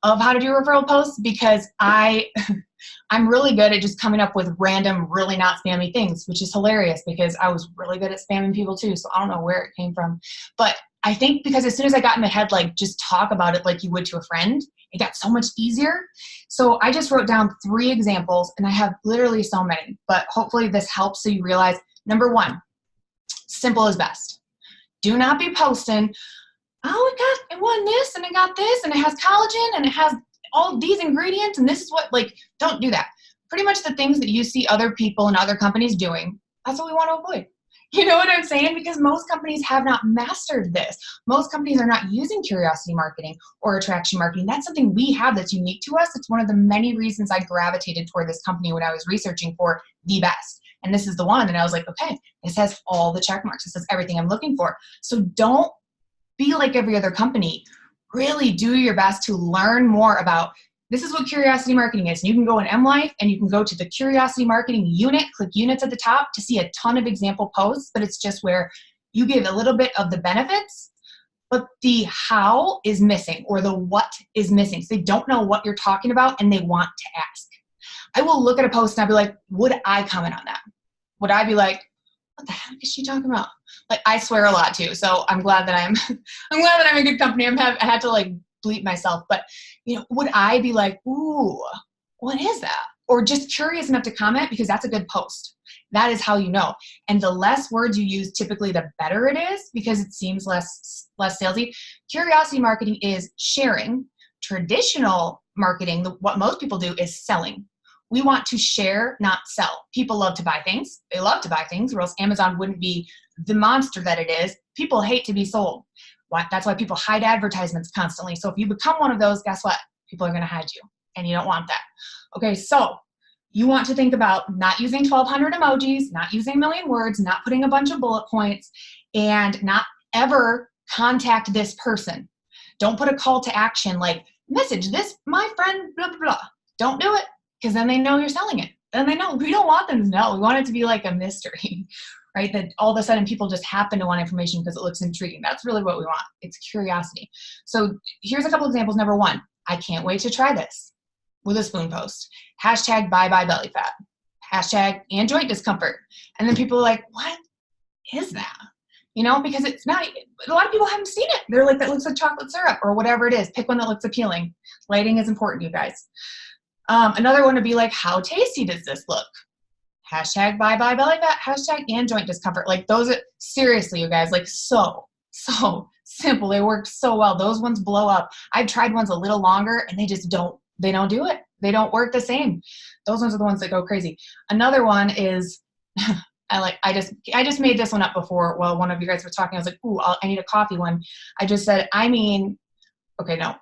of how to do referral posts because I'm really good at just coming up with random, really not spammy things, which is hilarious because I was really good at spamming people too. So I don't know where it came from. But I think because as soon as I got in my head, like just talk about it like you would to a friend, it got so much easier. So I just wrote down 3 examples and I have literally so many, but hopefully this helps so you realize, number 1, simple is best. Do not be posting, oh, I won this and I got this and it has collagen and it has all these ingredients and this is what, like, don't do that. Pretty much the things that you see other people and other companies doing, that's what we want to avoid. You know what I'm saying? Because most companies have not mastered this. Most companies are not using curiosity marketing or attraction marketing. That's something we have that's unique to us. It's one of the many reasons I gravitated toward this company when I was researching for the best. And this is the one. And I was like, okay, this has all the check marks. This has everything I'm looking for. So don't be like every other company. Really do your best to learn more about this is what curiosity marketing is. And you can go in MLife and you can go to the curiosity marketing unit, click units at the top to see a ton of example posts, but it's just where you give a little bit of the benefits, but the how is missing or the what is missing. So they don't know what you're talking about and they want to ask. I will look at a post and I'll be like, would I comment on that? Would I be like, what the heck is she talking about? Like, I swear a lot too. So I'm glad that I'm in good company. I had to like bleep myself, but would I be like, ooh, what is that? Or just curious enough to comment because that's a good post. That is how you know. And the less words you use, typically the better it is because it seems less salesy. Curiosity marketing is sharing. Traditional marketing, what most people do is selling. We want to share, not sell. People love to buy things. They love to buy things, or else Amazon wouldn't be the monster that it is. People hate to be sold. That's why people hide advertisements constantly. So if you become one of those, guess what? People are going to hide you, and you don't want that. Okay, so you want to think about not using 1,200 emojis, not using a million words, not putting a bunch of bullet points, and not ever contact this person. Don't put a call to action like, message this, my friend, blah, blah, blah. Don't do it. Because then they know you're selling it. Then they know. We don't want them to know. We want it to be like a mystery, right? That all of a sudden people just happen to want information because it looks intriguing. That's really what we want. It's curiosity. So here's a couple examples. Number 1, I can't wait to try this. with a spoon post. Hashtag bye bye belly fat. Hashtag and joint discomfort. And then people are like, what is that? You know, because it's not, a lot of people haven't seen it. They're like, that looks like chocolate syrup or whatever it is. Pick one that looks appealing. Lighting is important, you guys. Another one would be like, how tasty does this look? Hashtag bye bye belly fat. Hashtag and joint discomfort. Like those are, seriously, you guys, like so simple. They work so well. Those ones blow up. I've tried ones a little longer and they just don't do it. They don't work the same. Those ones are the ones that go crazy. Another one is, I just made this one up before while one of you guys were talking. I was like, ooh, I need a coffee one. I just said, okay, no,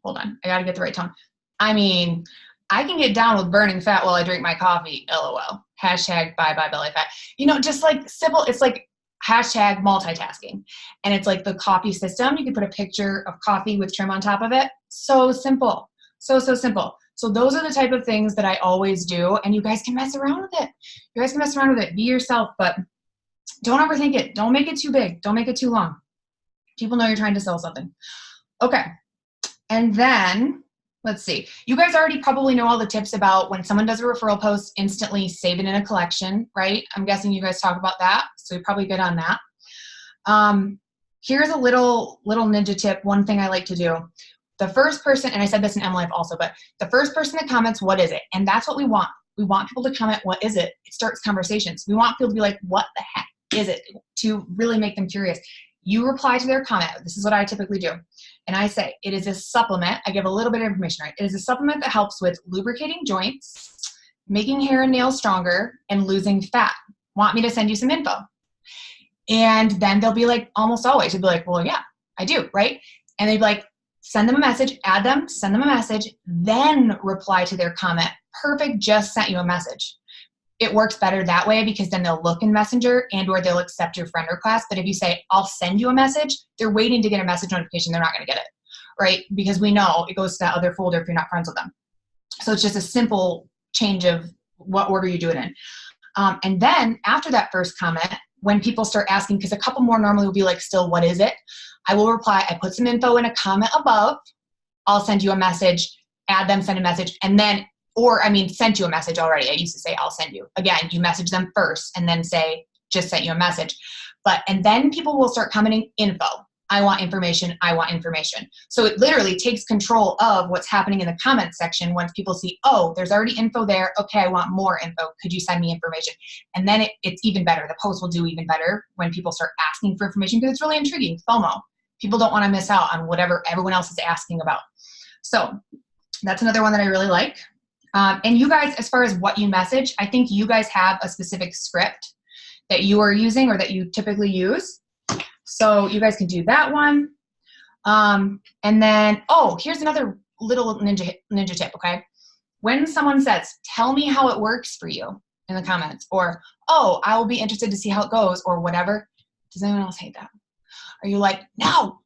hold on. I got to get the right tone. I can get down with burning fat while I drink my coffee, LOL. Hashtag bye bye belly fat. You know, just like simple, it's like hashtag multitasking. And it's like the coffee system. You can put a picture of coffee with trim on top of it. So simple. So simple. So those are the type of things that I always do. And you guys can mess around with it. You guys can mess around with it. Be yourself, but don't overthink it. Don't make it too big. Don't make it too long. People know you're trying to sell something. Okay. And then let's see. You guys already probably know all the tips about when someone does a referral post, instantly save it in a collection, right? I'm guessing you guys talk about that. So you're probably good on that. Here's a little ninja tip. One thing I like to do. The first person, and I said this in MLife also, but the first person that comments, what is it? And that's what we want. We want people to comment, what is it? It starts conversations. We want people to be like, what the heck is it? To really make them curious. You reply to their comment. This is what I typically do. And I say, it is a supplement. I give a little bit of information, right? It is a supplement that helps with lubricating joints, making hair and nails stronger, and losing fat. Want me to send you some info? And then they'll be like, almost always, they'll be like, well, yeah, I do, right? And they'd be like, send them a message, add them, send them a message, then reply to their comment. Perfect, just sent you a message. It works better that way because then they'll look in Messenger and or they'll accept your friend request. But if you say, I'll send you a message, they're waiting to get a message notification. They're not going to get it, right? Because we know it goes to that other folder if you're not friends with them. So it's just a simple change of what order you do it in. And then after that first comment, when people start asking, because a couple more normally will be like, still, what is it? I will reply, I put some info in a comment above. I'll send you a message, add them, send a message, and then, sent you a message already. I used to say, I'll send you. Again, you message them first and then say, just sent you a message. And then people will start commenting info. I want information. I want information. So it literally takes control of what's happening in the comments section once people see, oh, there's already info there. Okay, I want more info. Could you send me information? And then it's even better. The post will do even better when people start asking for information because it's really intriguing. FOMO. People don't want to miss out on whatever everyone else is asking about. So that's another one that I really like. And you guys, as far as what you message, I think you guys have a specific script that you are using or that you typically use. So you guys can do that one. And then, here's another little ninja tip, okay? When someone says, tell me how it works for you in the comments, or, I will be interested to see how it goes, or whatever. Does anyone else hate that? Are you like, no,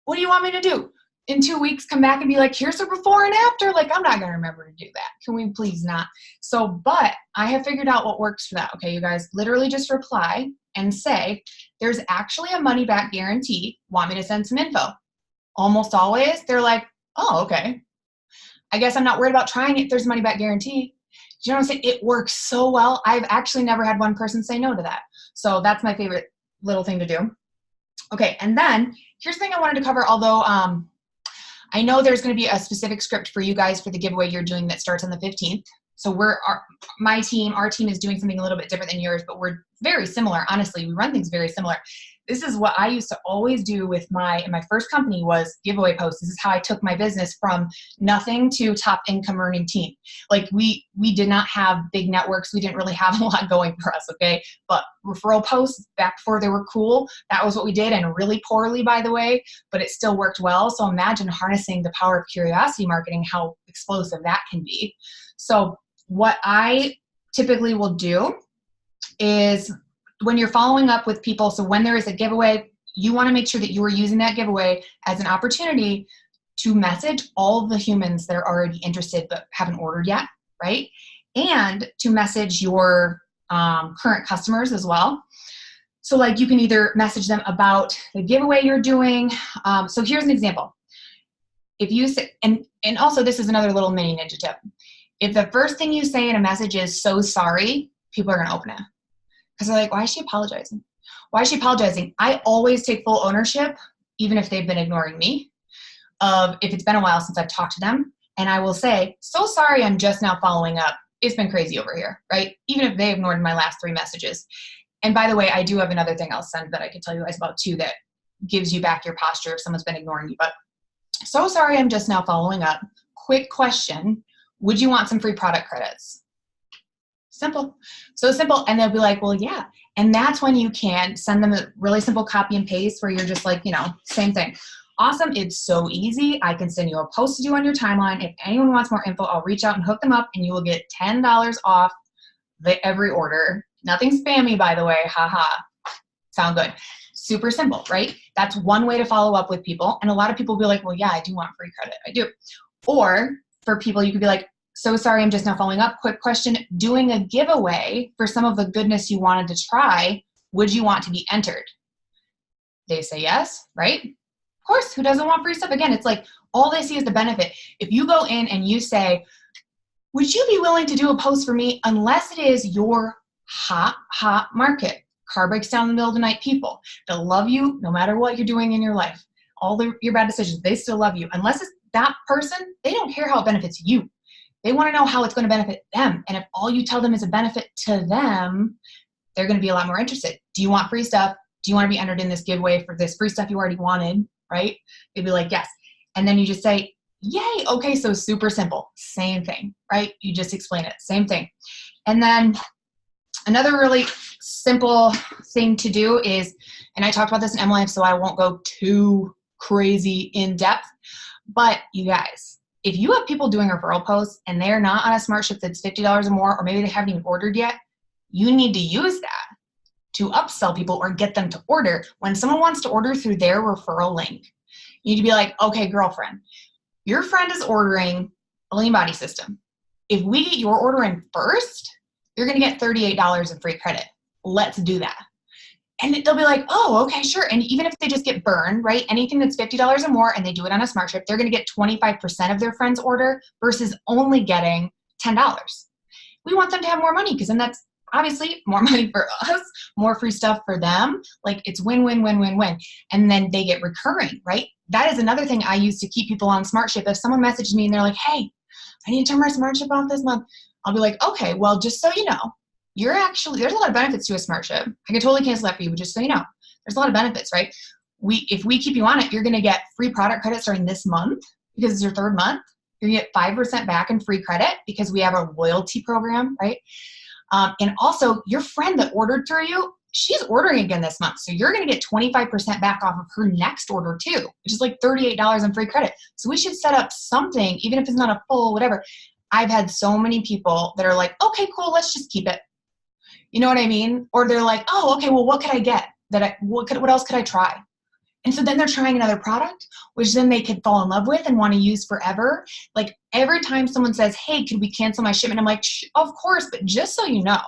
what do you want me to do? In 2 weeks, come back and be like, here's the before and after. Like, I'm not going to remember to do that. Can we please not? So, but I have figured out what works for that. Okay, you guys, literally just reply and say, there's actually a money back guarantee. Want me to send some info? Almost always, they're like, oh, okay. I guess I'm not worried about trying it. There's a money back guarantee. Do you know what I'm saying? It works so well. I've actually never had one person say no to that. So that's my favorite little thing to do. Okay, and then here's the thing I wanted to cover, although I know there's going to be a specific script for you guys for the giveaway you're doing that starts on the 15th. So our team is doing something a little bit different than yours, but we're very similar. Honestly, we run things very similar. This is what I used to always do with my first company was giveaway posts. This is how I took my business from nothing to top income earning team. Like we did not have big networks. We didn't really have a lot going for us, okay? But referral posts back before they were cool, that was what we did, and really poorly, by the way, but it still worked well. So imagine harnessing the power of curiosity marketing, how explosive that can be. So what I typically will do is when you're following up with people, so when there is a giveaway, you want to make sure that you are using that giveaway as an opportunity to message all of the humans that are already interested but haven't ordered yet, right? And to message your current customers as well. So like you can either message them about the giveaway you're doing. So here's an example. if you say, and also this is another little mini ninja tip. If the first thing you say in a message is so sorry, people are going to open it. Because they're like, why is she apologizing? Why is she apologizing? I always take full ownership, even if they've been ignoring me, of if it's been a while since I've talked to them. And I will say, so sorry, I'm just now following up. It's been crazy over here, right? Even if they ignored my last 3 messages. And by the way, I do have another thing I'll send that I can tell you guys about too that gives you back your posture if someone's been ignoring you. But so sorry, I'm just now following up. Quick question. Would you want some free product credits? Simple. So simple. And they'll be like, well, yeah. And that's when you can send them a really simple copy and paste where you're just like, you know, same thing. Awesome. It's so easy. I can send you a post to do on your timeline. If anyone wants more info, I'll reach out and hook them up and you will get $10 off every order. Nothing spammy, by the way. Haha. Sound good. Super simple, right? That's one way to follow up with people. And a lot of people will be like, well, yeah, I do want free credit. I do. Or for people, you could be like, so sorry, I'm just now following up. Quick question. Doing a giveaway for some of the goodness you wanted to try. Would you want to be entered? They say yes, right? Of course, who doesn't want free stuff? Again, it's like all they see is the benefit. If you go in and you say, would you be willing to do a post for me unless it is your hot market? Car breaks down in the middle of the night people. They'll love you no matter what you're doing in your life. All your bad decisions, they still love you. Unless it's that person, they don't care how it benefits you. They want to know how it's going to benefit them. And if all you tell them is a benefit to them, they're going to be a lot more interested. Do you want free stuff? Do you want to be entered in this giveaway for this free stuff you already wanted? Right? They'd be like, yes. And then you just say, yay. Okay. So super simple. Same thing, right? You just explain it. Same thing. And then another really simple thing to do is, and I talked about this in MLife, so I won't go too crazy in depth, but you guys, if you have people doing referral posts and they're not on a smart ship that's $50 or more, or maybe they haven't even ordered yet, you need to use that to upsell people or get them to order. When someone wants to order through their referral link, you need to be like, okay, girlfriend, your friend is ordering a lean body system. If we get your order in first, you're going to get $38 in free credit. Let's do that. And they'll be like, oh, okay, sure. And even if they just get burned, right? Anything that's $50 or more and they do it on a smart ship, they're going to get 25% of their friend's order versus only getting $10. We want them to have more money because then that's obviously more money for us, more free stuff for them. Like it's win, win, win, win, win. And then they get recurring, right? That is another thing I use to keep people on smart ship. If someone messages me and they're like, hey, I need to turn my smart ship off this month, I'll be like, okay, well, just so you know, there's a lot of benefits to a smart ship. I can totally cancel that for you, but just so you know, there's a lot of benefits, right? If we keep you on it, you're going to get free product credits during this month because it's your 3rd month. You're going to get 5% back in free credit because we have a loyalty program, right? And also your friend that ordered through you, she's ordering again this month. So you're going to get 25% back off of her next order too, which is like $38 in free credit. So we should set up something, even if it's not a full whatever. I've had so many people that are like, okay, cool, let's just keep it. You know what I mean? Or they're like, oh, okay, well, what could I get? What else could I try? And so then they're trying another product, which then they could fall in love with and want to use forever. Like every time someone says, hey, could we cancel my shipment? I'm like, of course, but just so you know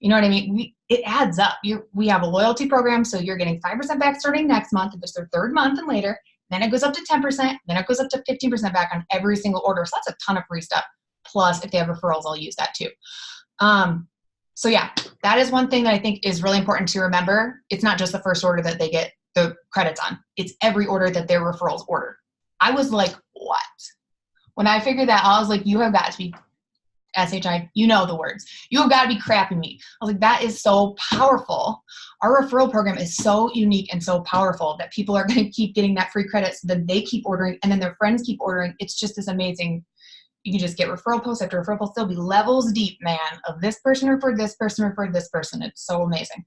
what I mean? It adds up. We have a loyalty program, so you're getting 5% back starting next month if it's their 3rd month and later. Then it goes up to 10%. Then it goes up to 15% back on every single order. So that's a ton of free stuff. Plus, if they have referrals, I'll use that too. So yeah, that is one thing that I think is really important to remember. It's not just the first order that they get the credits on. It's every order that their referrals order. I was like, what? When I figured that out, I was like, you have got to be SHI, you know the words. You have got to be crapping me. I was like, that is so powerful. Our referral program is so unique and so powerful that people are going to keep getting that free credit so that they keep ordering and then their friends keep ordering. It's just this amazing. You can just get referral posts after referral posts. They'll be levels deep, man, of this person referred this person referred this person. It's so amazing.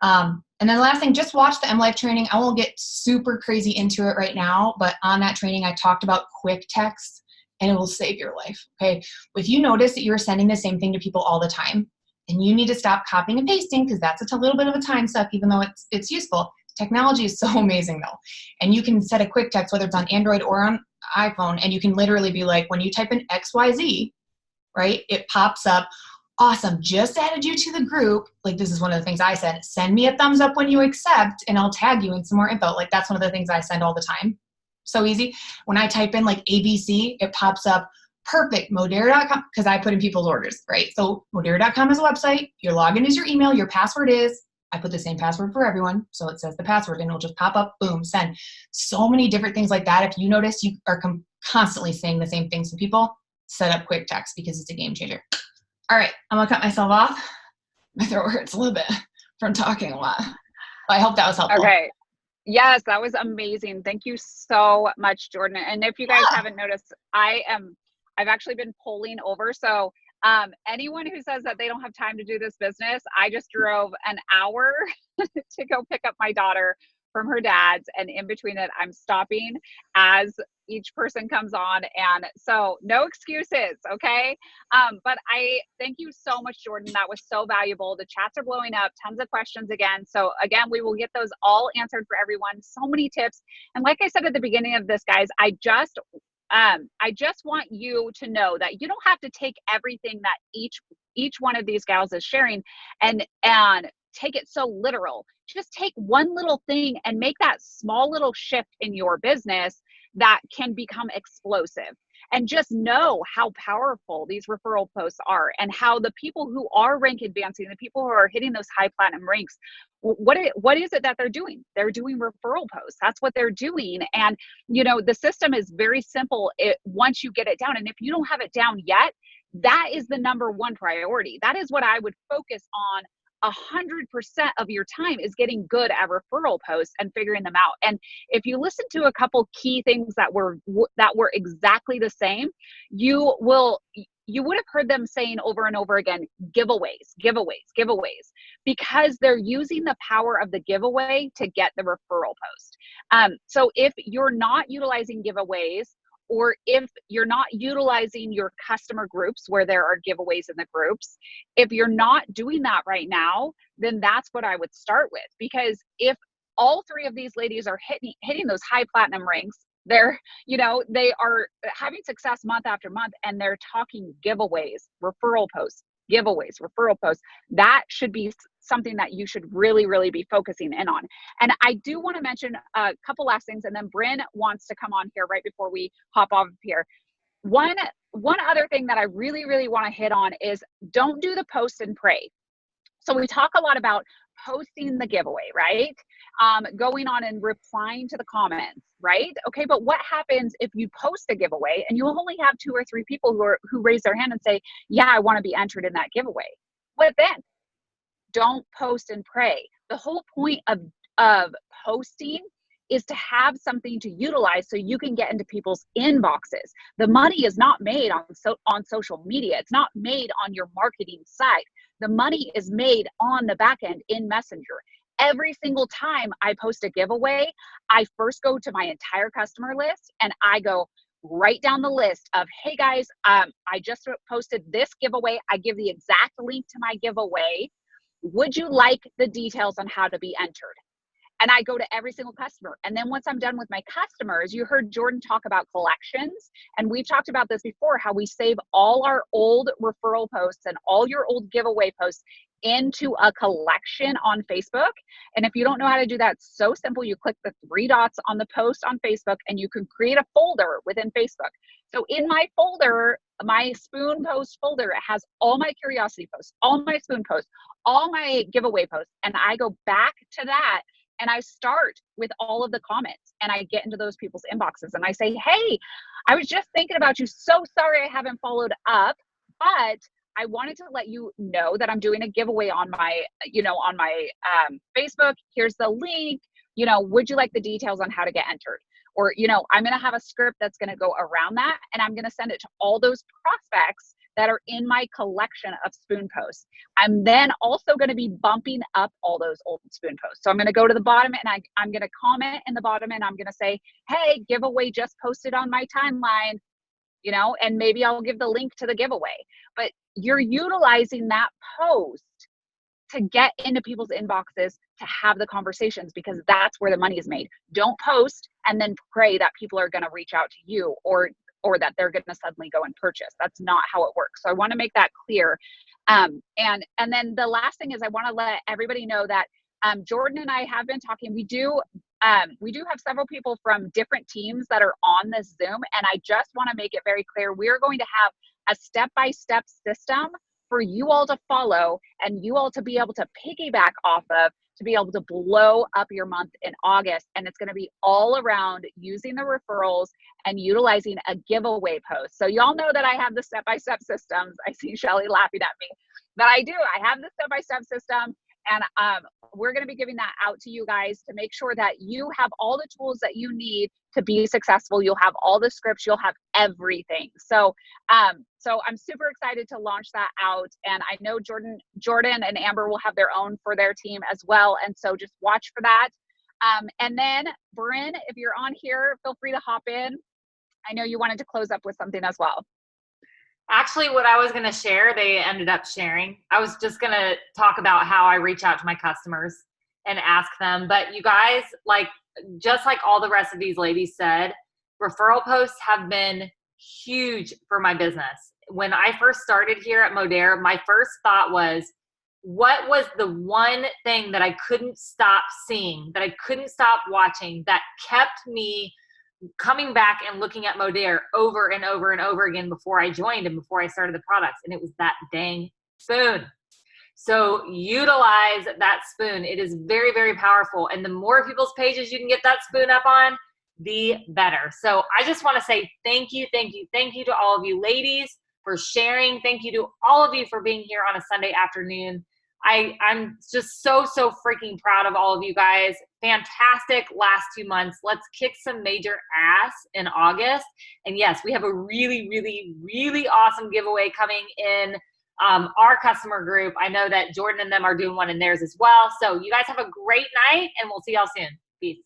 And then the last thing, just watch the MLife training. I won't get super crazy into it right now, but on that training, I talked about quick text and it will save your life. Okay. If you notice that you're sending the same thing to people all the time, then you need to stop copying and pasting because that's a little bit of a time suck, even though it's useful. Technology is so amazing though. And you can set a quick text, whether it's on Android or on iPhone, and you can literally be like, when you type in XYZ, right, it pops up, awesome, just added you to the group. Like this is one of the things I said, send me a thumbs up when you accept and I'll tag you in some more info. Like that's one of the things I send all the time. So easy. When I type in like ABC, it pops up perfect, Modera.com, because I put in people's orders, right? So Modera.com is a website. Your login is your email. Your password is, I put the same password for everyone. So it says the password and it'll just pop up, boom, send. So many different things like that. If you notice you are constantly saying the same things to people, set up quick text because it's a game changer. All right, I'm gonna cut myself off. My throat hurts a little bit from talking a lot. I hope that was helpful. Okay. Yes, that was amazing. Thank you so much, Jordan. And if you guys haven't noticed, I've actually been polling over. So anyone who says that they don't have time to do this business, I just drove an hour to go pick up my daughter from her dad's. And in between it, I'm stopping as each person comes on. And so no excuses, okay? But I thank you so much, Jordan. That was so valuable. The chats are blowing up, tons of questions again. So again, we will get those all answered for everyone. So many tips. And like I said at the beginning of this, guys, I just want you to know that you don't have to take everything that each one of these gals is sharing and take it so literal. Just take one little thing and make that small little shift in your business that can become explosive. And just know how powerful these referral posts are and how the people who are rank advancing, the people who are hitting those high platinum ranks, what is it that they're doing? They're doing referral posts. That's what they're doing. And, you know, the system is very simple once you get it down. And if you don't have it down yet, that is the number one priority. That is what I would focus on. 100% of your time is getting good at referral posts and figuring them out. And if you listen to a couple key things that were exactly the same, you would have heard them saying over and over again, giveaways, because they're using the power of the giveaway to get the referral post. So if you're not utilizing giveaways, or if you're not utilizing your customer groups where there are giveaways in the groups, if you're not doing that right now, then that's what I would start with. Because if all three of these ladies are hitting those high platinum ranks, they are having success month after month, and they're talking giveaways, referral posts, that should be something that you should really, really be focusing in on. And I do want to mention a couple last things, and then Bryn wants to come on here right before we hop off here. One other thing that I really, really want to hit on is don't do the post and pray. So we talk a lot about posting the giveaway, right? Going on and replying to the comments, right? Okay, but what happens if you post a giveaway and you only have 2 or 3 people who raise their hand and say, yeah, I want to be entered in that giveaway? What then? Don't post and pray. The whole point of posting is to have something to utilize so you can get into people's inboxes. The money is not made on social media. It's not made on your marketing side. The money is made on the back end in Messenger. Every single time I post a giveaway, I first go to my entire customer list and I go right down the list of, hey guys, I just posted this giveaway. I give the exact link to my giveaway. Would you like the details on how to be entered? And I go to every single customer. And then once I'm done with my customers, you heard Jordan talk about collections. And we've talked about this before, how we save all our old referral posts and all your old giveaway posts into a collection on Facebook. And if you don't know how to do that, it's so simple. You click the 3 dots on the post on Facebook and you can create a folder within Facebook. So in my folder, my spoon post folder, it has all my curiosity posts, all my spoon posts, all my giveaway posts. And I go back to that and I start with all of the comments and I get into those people's inboxes and I say, hey, I was just thinking about you. So sorry I haven't followed up, but I wanted to let you know that I'm doing a giveaway on my, Facebook. Here's the link. Would you like the details on how to get entered? Or, I'm going to have a script that's going to go around that and I'm going to send it to all those prospects that are in my collection of spoon posts. I'm then also going to be bumping up all those old spoon posts. So I'm going to go to the bottom and I'm going to comment in the bottom and I'm going to say, hey, giveaway just posted on my timeline, and maybe I'll give the link to the giveaway. But you're utilizing that post to get into people's inboxes to have the conversations, because that's where the money is made. Don't post and then pray that people are going to reach out to you or that they're going to suddenly go and purchase. That's not how it works. So I want to make that clear. And then the last thing is I want to let everybody know that Jordan and I have been talking. We do we do have several people from different teams that are on this Zoom. And I just want to make it very clear, we are going to have a step-by-step system for you all to follow and you all to be able to piggyback off of to be able to blow up your month in August. And it's going to be all around using the referrals and utilizing a giveaway post. So y'all know that I have the step-by-step systems. I see Shelly laughing at me, but I do. I have the step-by-step system. And we're going to be giving that out to you guys to make sure that you have all the tools that you need to be successful. You'll have all the scripts, you'll have everything. So so I'm super excited to launch that out. And I know Jordan and Amber will have their own for their team as well. And so just watch for that. And then Bryn, if you're on here, feel free to hop in. I know you wanted to close up with something as well. Actually, what I was going to share, they ended up sharing. I was just going to talk about how I reach out to my customers and ask them. But you guys, like, just like all the rest of these ladies said, referral posts have been huge for my business. When I first started here at Modere, my first thought was, what was the one thing that I couldn't stop seeing, that I couldn't stop watching, that kept me coming back and looking at Modere over and over and over again before I joined and before I started the products? And it was that dang spoon. So utilize that spoon. It is very, very powerful. And the more people's pages you can get that spoon up on, the better. So I just want to say thank you, thank you, thank you to all of you ladies for sharing. Thank you to all of you for being here on a Sunday afternoon. I'm just so freaking proud of all of you guys. Fantastic last 2 months. Let's kick some major ass in August. And yes, we have a really, really, really awesome giveaway coming in our customer group. I know that Jordan and them are doing one in theirs as well. So you guys have a great night and we'll see y'all soon. Peace.